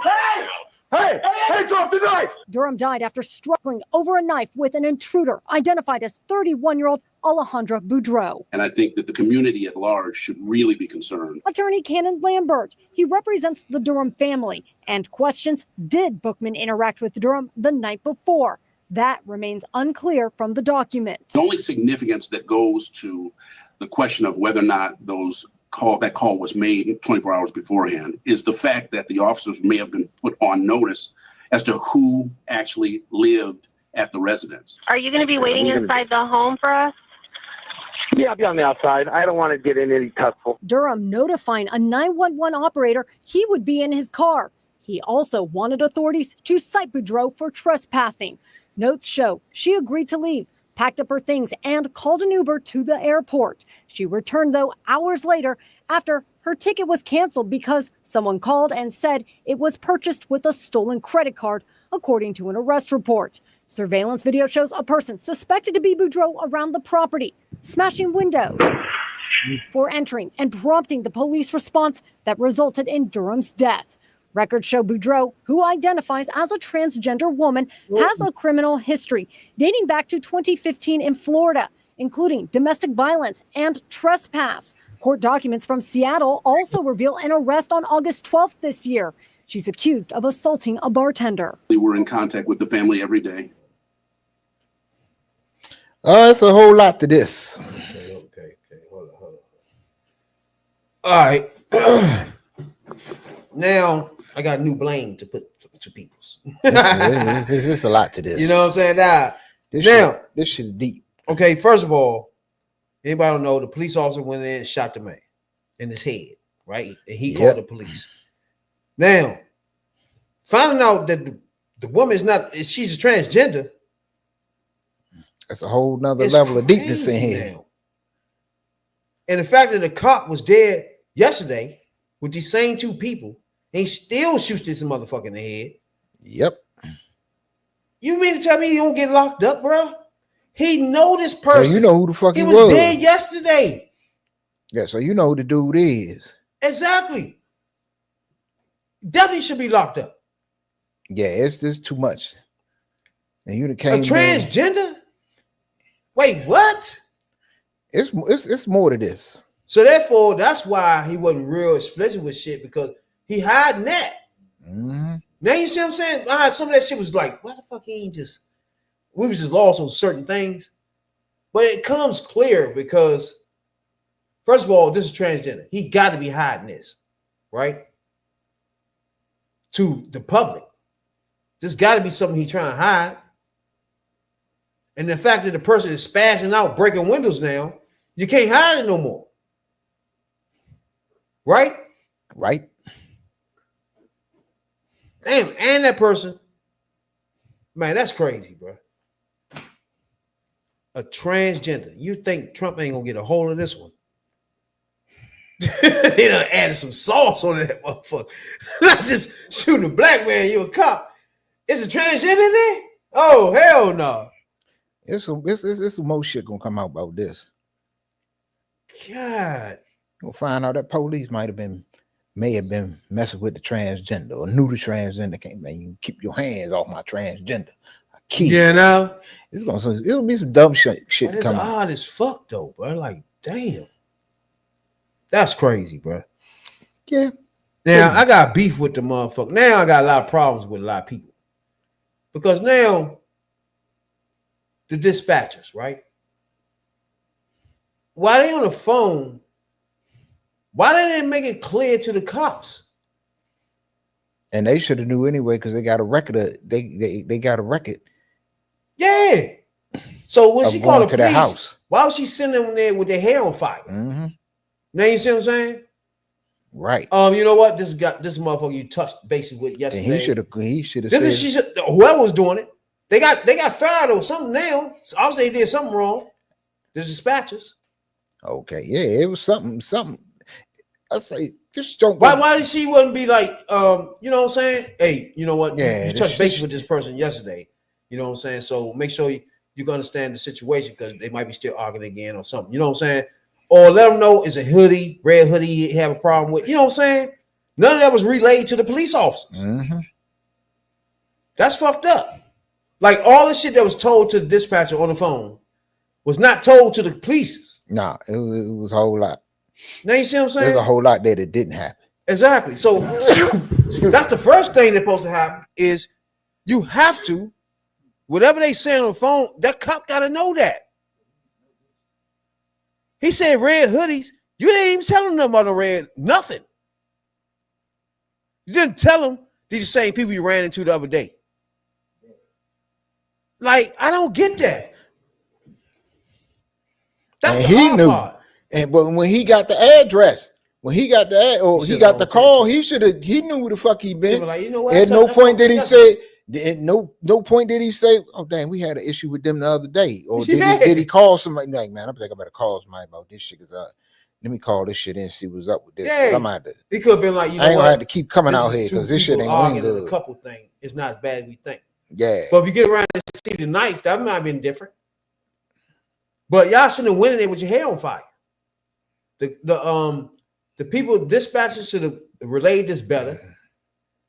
Hey, drop the knife! Durham died after struggling over a knife with an intruder identified as 31-year-old Alejandra Boudreau. And I think that the community at large should really be concerned. Attorney Cannon Lambert, he represents the Durham family and questions, did Bookman interact with Durham the night before? That remains unclear from the document. The only significance that goes to the question of whether or not that call was made 24 hours beforehand is the fact that the officers may have been put on notice as to who actually lived at the residence. Are you going to be waiting inside the home for us? Yeah, I'll be on the outside. I don't want to get in any tussle. Durham notifying a 911 operator he would be in his car. He also wanted authorities to cite Boudreau for trespassing. Notes show she agreed to leave, packed up her things, and called an Uber to the airport. She returned, though, hours later after her ticket was canceled because someone called and said it was purchased with a stolen credit card, according to an arrest report. Surveillance video shows a person suspected to be Boudreau around the property, smashing windows for entering and prompting the police response that resulted in Durham's death. Records show Boudreau, who identifies as a transgender woman, has a criminal history dating back to 2015 in Florida, including domestic violence and trespass. Court documents from Seattle also reveal an arrest on August 12th this year. She's accused of assaulting a bartender. We were in contact with the family every day. It's a whole lot to this. Okay. Hold on. All right. Now I got a new blame to put to people's. It's a lot to this. You know what I'm saying? Now, this shit is deep. Okay, first of all, anybody don't know, the police officer went in and shot the man in his head, right? And he called the police. Now, finding out that the woman she's a transgender. That's a whole nother level of deepness in here. Now. And the fact that the cop was dead yesterday with these same two people, and he still shoots this motherfucker in the head. Yep. You mean to tell me he don't get locked up, bro? He know this person. So you know who the fuck he was. He was dead yesterday. Yeah, so you know who the dude is. Exactly. Definitely should be locked up. Yeah, it's just too much. And you came a transgender? Wait, what? It's more to this. So therefore, that's why he wasn't real explicit with shit, because he hiding that. Mm-hmm. Now you see what I'm saying? Some of that shit was like, why the fuck he ain't just? We was just lost on certain things, but it comes clear because, first of all, this is transgender. He got to be hiding this, right? To the public, this got to be something he's trying to hide. And the fact that the person is spazzing out, breaking windows now, you can't hide it no more. Right? Right. Damn, and that person, man, that's crazy, bro. A transgender. You think Trump ain't gonna get a hold of this one? He done added some sauce on that motherfucker. Not just shooting a black man, you a cop. It's a transgender in there? Oh, hell no. It's some more shit gonna come out about this. God. You'll find out that police may have been messing with the transgender or knew the transgender came. Man, you keep your hands off my transgender. Yeah, now it'll be some dumb shit coming. It's odd as fuck though, bro. Like, damn, that's crazy, bro. Yeah. Now I got beef with the motherfucker. Now I got a lot of problems with a lot of people because now the dispatchers, right? Why they on the phone? Why they didn't make it clear to the cops? And they should have knew anyway because they got a record. They got a record. Yeah. So when she called the to police, their house, why was she sending them there with their hair on fire? Mm-hmm. Now you see what I'm saying? Right. You know what? This motherfucker you touched basically with yesterday. And he should have said whoever was doing it They got fired or something now. So obviously they did something wrong. The dispatchers. Okay, yeah, it was something. I say just don't. Why did she wouldn't be like, you know what I'm saying? Hey, you know what? Yeah, you touched base with this person yesterday. You know what I'm saying? So make sure you can understand the situation because they might be still arguing again or something. You know what I'm saying? Or let them know it's a hoodie, red hoodie you have a problem with. You know what I'm saying? None of that was relayed to the police officers. Mm-hmm. That's fucked up. Like all the shit that was told to the dispatcher on the phone was not told to the police. Nah, it was a whole lot. Now you see what I'm saying? There's a whole lot there that didn't happen. Exactly. So that's the first thing that's supposed to happen is you have to, whatever they say on the phone, that cop got to know that. He said red hoodies. You didn't even tell him nothing about the red, nothing. You didn't tell him these are the same people you ran into the other day. Like, I don't get that. That's and the he hard knew. part. But when he got the address, when he got the call, he knew who the fuck he been. Like, you know what? At no point did he say, no point did he say, oh damn, we had an issue with them the other day. Or did he call somebody like, man, I think I better call somebody about this shit. Let me call this shit in and see what's up with this. Yeah, I'm out to, he could have been like, you know I ain't what? gonna have to keep coming This out is here because two this shit people ain't going arguing good. a couple thing. It's not as bad as we think. Yeah. But if you get around and see the knife, that might have been different. But y'all shouldn't have went in there with your hair on fire. The people dispatchers should have relayed this better.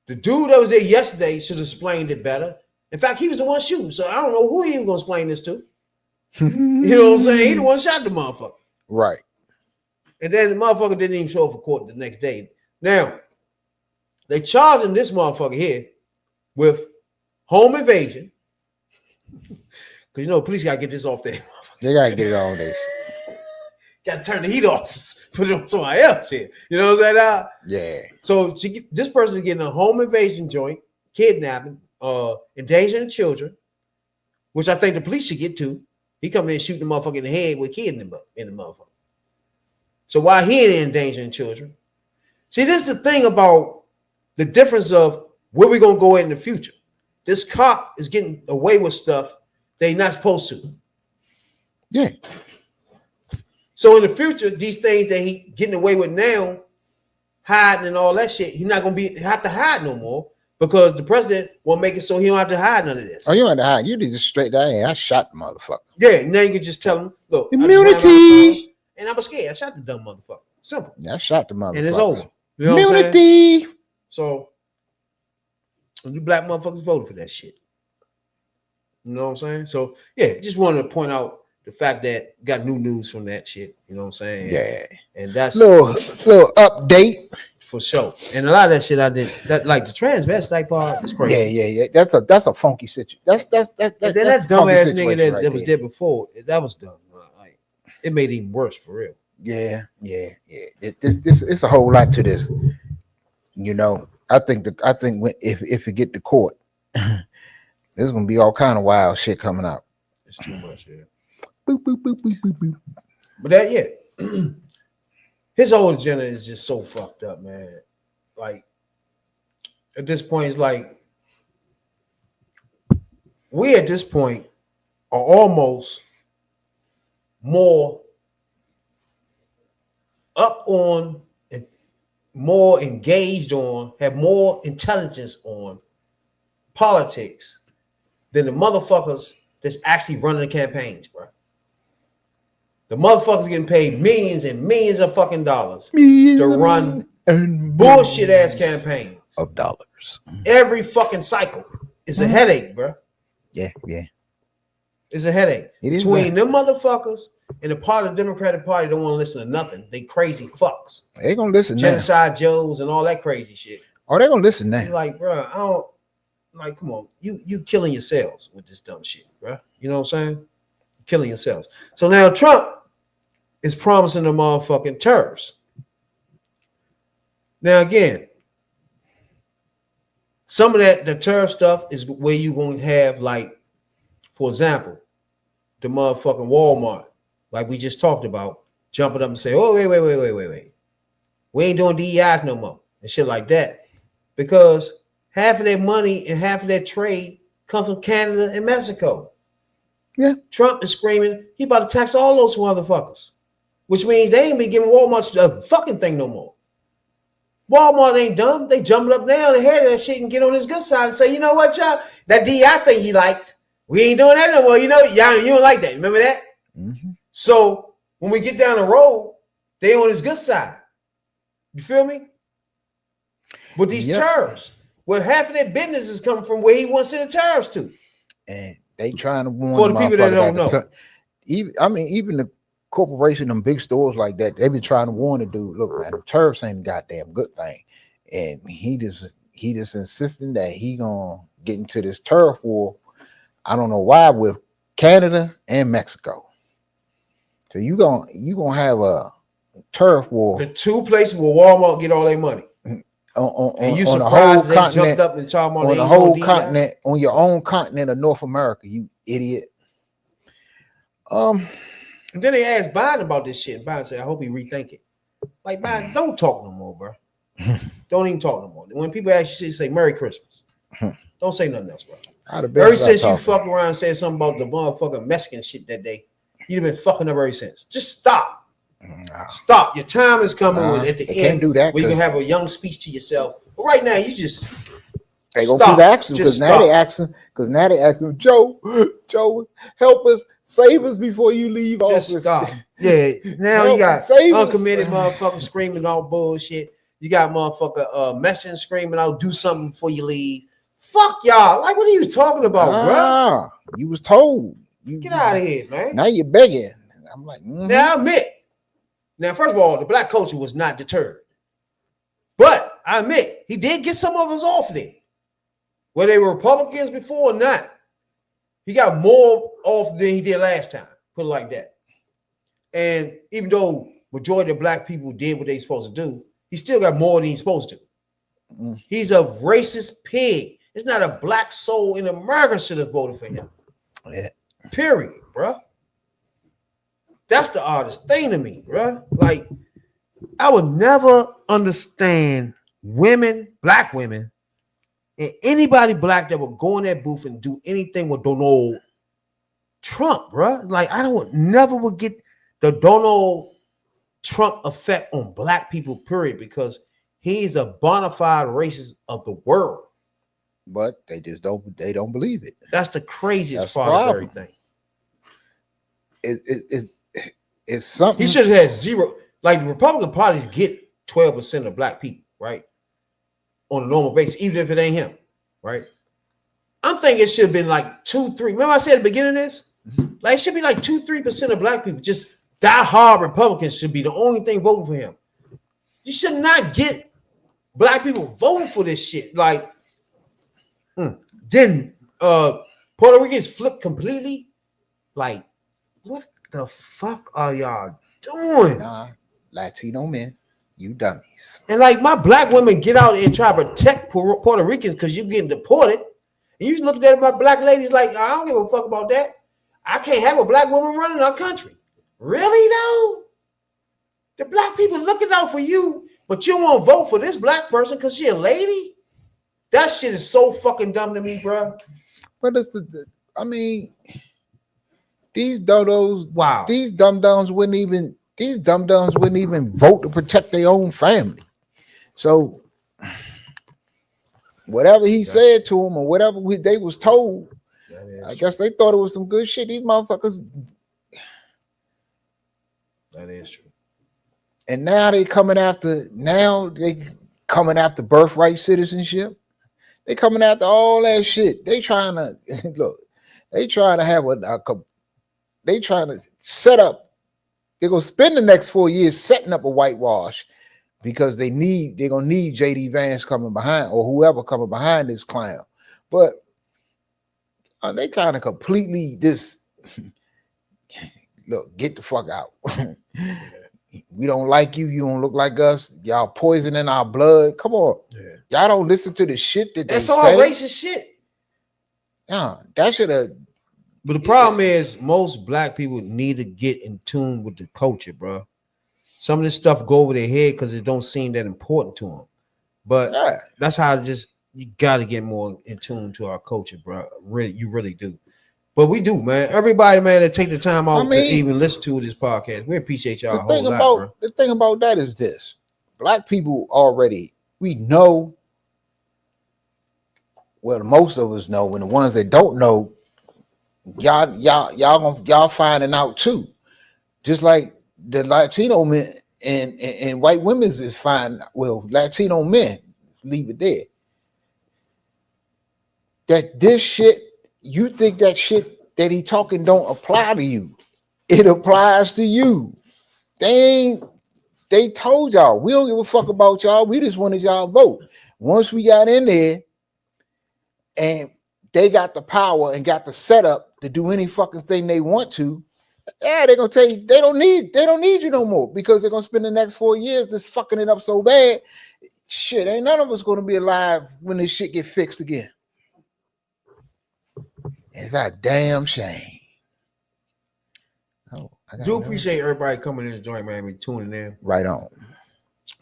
The dude that was there yesterday should have explained it better. In fact, he was the one shooting, so I don't know who he was gonna explain this to. You know what I'm saying? He the one shot the motherfucker. Right. And then the motherfucker didn't even show up for court the next day. Now, they charging this motherfucker here with home invasion. Because you know, police gotta get this off there. They gotta get it all this. Gotta turn the heat off, put it on somebody else here. You know what I'm saying? Yeah. So this person is getting a home invasion joint, kidnapping, endangering children, which I think the police should get to. He coming in shooting the motherfucker in the head with a kid in the motherfucker. So why he ain't endangering children? See, this is the thing about the difference of where we're gonna go in the future. This cop is getting away with stuff they not supposed to. Yeah. So in the future, these things that he getting away with now, hiding and all that shit, he's not gonna have to hide no more because the president will make it so he don't have to hide none of this. Oh, you don't have to hide. You need to straight that. Hey, I shot the motherfucker. Yeah, now you can just tell him, look, Immunity. And I was scared. I shot the dumb motherfucker. Simple. Yeah, I shot the motherfucker. And it's over. You know Immunity. So you black motherfuckers voted for that shit. You know what I'm saying? So yeah, just wanted to point out the fact that got new news from that shit. You know what I'm saying? Yeah. And that's little update for sure. And a lot of that shit I did that, like the transvestite part is crazy. Yeah. That's a funky situation. That's that dumbass nigga that was there before. That was dumb. Like it made it even worse for real. Yeah. This it's a whole lot to this. You know, I think if it get to court, there's gonna be all kind of wild shit coming out. It's too much, yeah. Boop, boop, boop, boop, boop, boop. But that, yeah, his whole agenda is just so fucked up, man. Like at this point, it's like we at this point are almost more up on and more engaged on, have more intelligence on politics than the motherfuckers that's actually running the campaigns, bro. The motherfuckers getting paid millions and millions of fucking dollars to run bullshit ass campaigns of dollars. Every fucking cycle is a headache, bro. Yeah. It's a headache. It is between them motherfuckers and the part of the Democratic Party don't want to listen to nothing. They crazy fucks. They gonna listen Genocide now. Joes and all that crazy shit. Oh, they gonna listen now. You're like, bro, I don't like. Come on, you killing yourselves with this dumb shit, bro. You know what I'm saying? Killing yourselves. So now Trump is promising the motherfucking tariffs. Now again, some of the tariff stuff is where you gonna have, like, for example, the motherfucking Walmart, like we just talked about, jumping up and say, oh, wait. We ain't doing DEIs no more and shit like that. Because half of their money and half of their trade comes from Canada and Mexico. Yeah. Trump is screaming he about to tax all those motherfuckers, which means they ain't be giving Walmart the fucking thing no more. Walmart ain't dumb. They jumping up now and ahead of that shit and get on his good side and say, you know what, y'all? That DI thing you liked, we ain't doing that no more. You know, y'all, you don't like that. Remember that? Mm-hmm. So when we get down the road, they on his good side. You feel me? With these tariffs, where half of their business is coming from where he wants to send the tariffs to. And they trying to warn for the people that don't know. Even the corporation, them big stores like that, they been trying to warn the dude, look, man, the tariffs ain't a goddamn good thing. And he just insisting that he gonna get into this tariff war. I don't know why, with Canada and Mexico. So you gonna have a tariff war. The two places where Walmart get all their money. On you the surprised whole they continent, jumped up and talking about on the whole continent, on your own continent of North America, you idiot. And then they asked Biden about this shit. And Biden said, I hope he rethink it. Like, Biden, don't talk no more, bro. Don't even talk no more. When people ask you, say Merry Christmas. Don't say nothing else, bro. Ever since you fucked around and said something about the motherfucking Mexican shit that day, you've been fucking up ever since. Just stop. Stop. Your time is coming at the end do that where you can have a young speech to yourself. But right now, you just they gonna keep asking because now they asking Joe, help us, save us before you leave office. Just stop. Yeah. Now you got uncommitted motherfuckers screaming all bullshit. You got motherfucker messing, screaming out, do something before you leave. Fuck y'all. Like, what are you talking about, bro? You was told. Get out of here, man. Now you're begging. I'm like, Now I admit. Now, first of all, the black culture was not deterred. But I admit, he did get some of us off there. Whether they were Republicans before or not, he got more off than he did last time. Put it like that. And even though majority of black people did what they supposed to do, he still got more than he's supposed to. He's a racist pig. There's not a black soul in America should have voted for him. Yeah. Period, bro. That's the oddest thing to me, bro. Like, I would never understand women, black women, and anybody black that would go in that booth and do anything with Donald Trump, bro. Like, I never would get the Donald Trump effect on black people, period, because he's a bona fide racist of the world. But they don't believe it. That's the craziest part of everything. It's something. He should have had zero. Like, the Republican parties get 12% of black people, right? On a normal basis, even if it ain't him, right? I'm thinking it should have been like 2-3. Remember I said at the beginning of this? Like, it should be like 2-3% of black people. Just die-hard Republicans should be the only thing voting for him. You should not get black people voting for this shit. Like, then Puerto Ricans flip completely. Like, what the fuck are y'all doing? Nah, Latino men, you dummies. And like, my black women get out and try to protect Puerto Ricans because you're getting deported. And you looked at my black ladies like, I don't give a fuck about that. I can't have a black woman running our country. Really though? The black people looking out for you, but you won't vote for this black person because she a lady? That shit is so fucking dumb to me, bro. But it's I mean, these dodos, these dum-dums wouldn't even vote to protect their own family. So whatever he said to them or whatever they was told, I guess they thought it was some good shit. These motherfuckers. That is true. And now they coming after birthright citizenship. They coming after all that shit. They trying to look. They trying to have they trying to set up. They're gonna spend the next 4 years setting up a whitewash because they're gonna need JD Vance coming behind or whoever coming behind this clown. But they kind of completely look, get the fuck out. We don't like you. You don't look like us. Y'all poisoning our blood. Come on. Yeah. Y'all don't listen to the shit that they say. That's all racist shit. Yeah, that should have. But the problem is most black people need to get in tune with the culture, bro. Some of this stuff go over their head because it don't seem that important to them. But that's how You got to get more in tune to our culture, bro. Really, you really do. But we do, man. Everybody, man, that take the time out to even listen to this podcast, we appreciate y'all a whole lot, bro. The thing about that is this: Black people already, we know. Well, most of us know, and the ones that don't know, y'all finding out too. Just like the Latino men and white women is fine. Well, Latino men, leave it there. That this shit, you think that shit that he talking don't apply to you. It applies to you. They told y'all, we don't give a fuck about y'all. We just wanted y'all to vote. Once we got in there and they got the power and got the setup to do any fucking thing they want to, yeah, they're gonna tell you they don't need you no more because they're gonna spend the next 4 years just fucking it up so bad. Shit, ain't none of us gonna be alive when this shit get fixed again. It's a damn shame. Oh, I do appreciate everybody coming in the joint, man. We tuning in. Right on.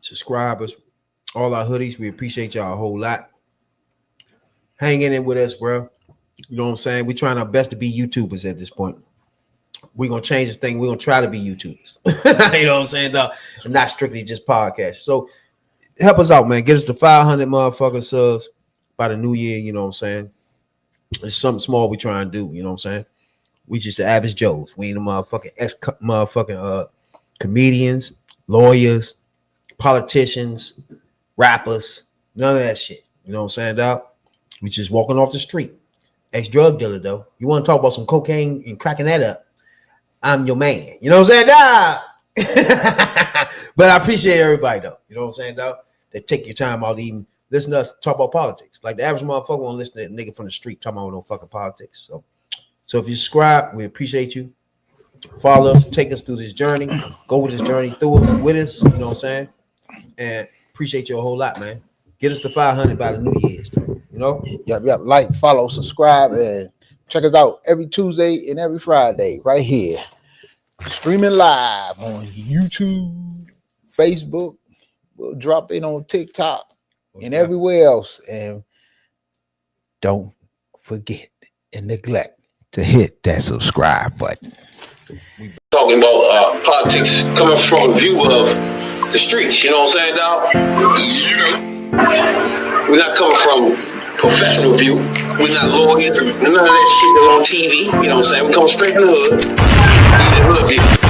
Subscribers, all our hoodies. We appreciate y'all a whole lot. Hanging in with us, bro. You know what I'm saying? We're trying our best to be YouTubers at this point. We're gonna change this thing. We're gonna try to be YouTubers. You know what I'm saying? No, and not strictly just podcasts. So help us out, man. Get us to 500 motherfucking subs by the new year. You know what I'm saying? It's something small we try and do. You know what I'm saying? We just the average Joes. We ain't the motherfucking comedians, lawyers, politicians, rappers. None of that shit. You know what I'm saying, dog? We just walking off the street. Ex-drug dealer, though. You want to talk about some cocaine and cracking that up? I'm your man. You know what I'm saying, dog? But I appreciate everybody, though. You know what I'm saying, dog? That take your time out to even listen to us talk about politics. Like the average motherfucker won't listen to that nigga from the street talking about no fucking politics. So if you subscribe, we appreciate you. Follow us, take us through this journey. Go with this journey through it with us. You know what I'm saying? And appreciate you a whole lot, man. Get us to 500 by the New Year's. You know? Yep. Like, follow, subscribe, and check us out every Tuesday and every Friday right here. Streaming live on YouTube, Facebook. We'll drop in on TikTok and everywhere else. And don't forget and neglect to hit that subscribe button. Talking about politics coming from a view of the streets, you know what I'm saying, dog? We're not coming from professional view. We're not lawyers, none of that shit that's on TV. You know what I'm saying? We come straight from the hood. We the hood people.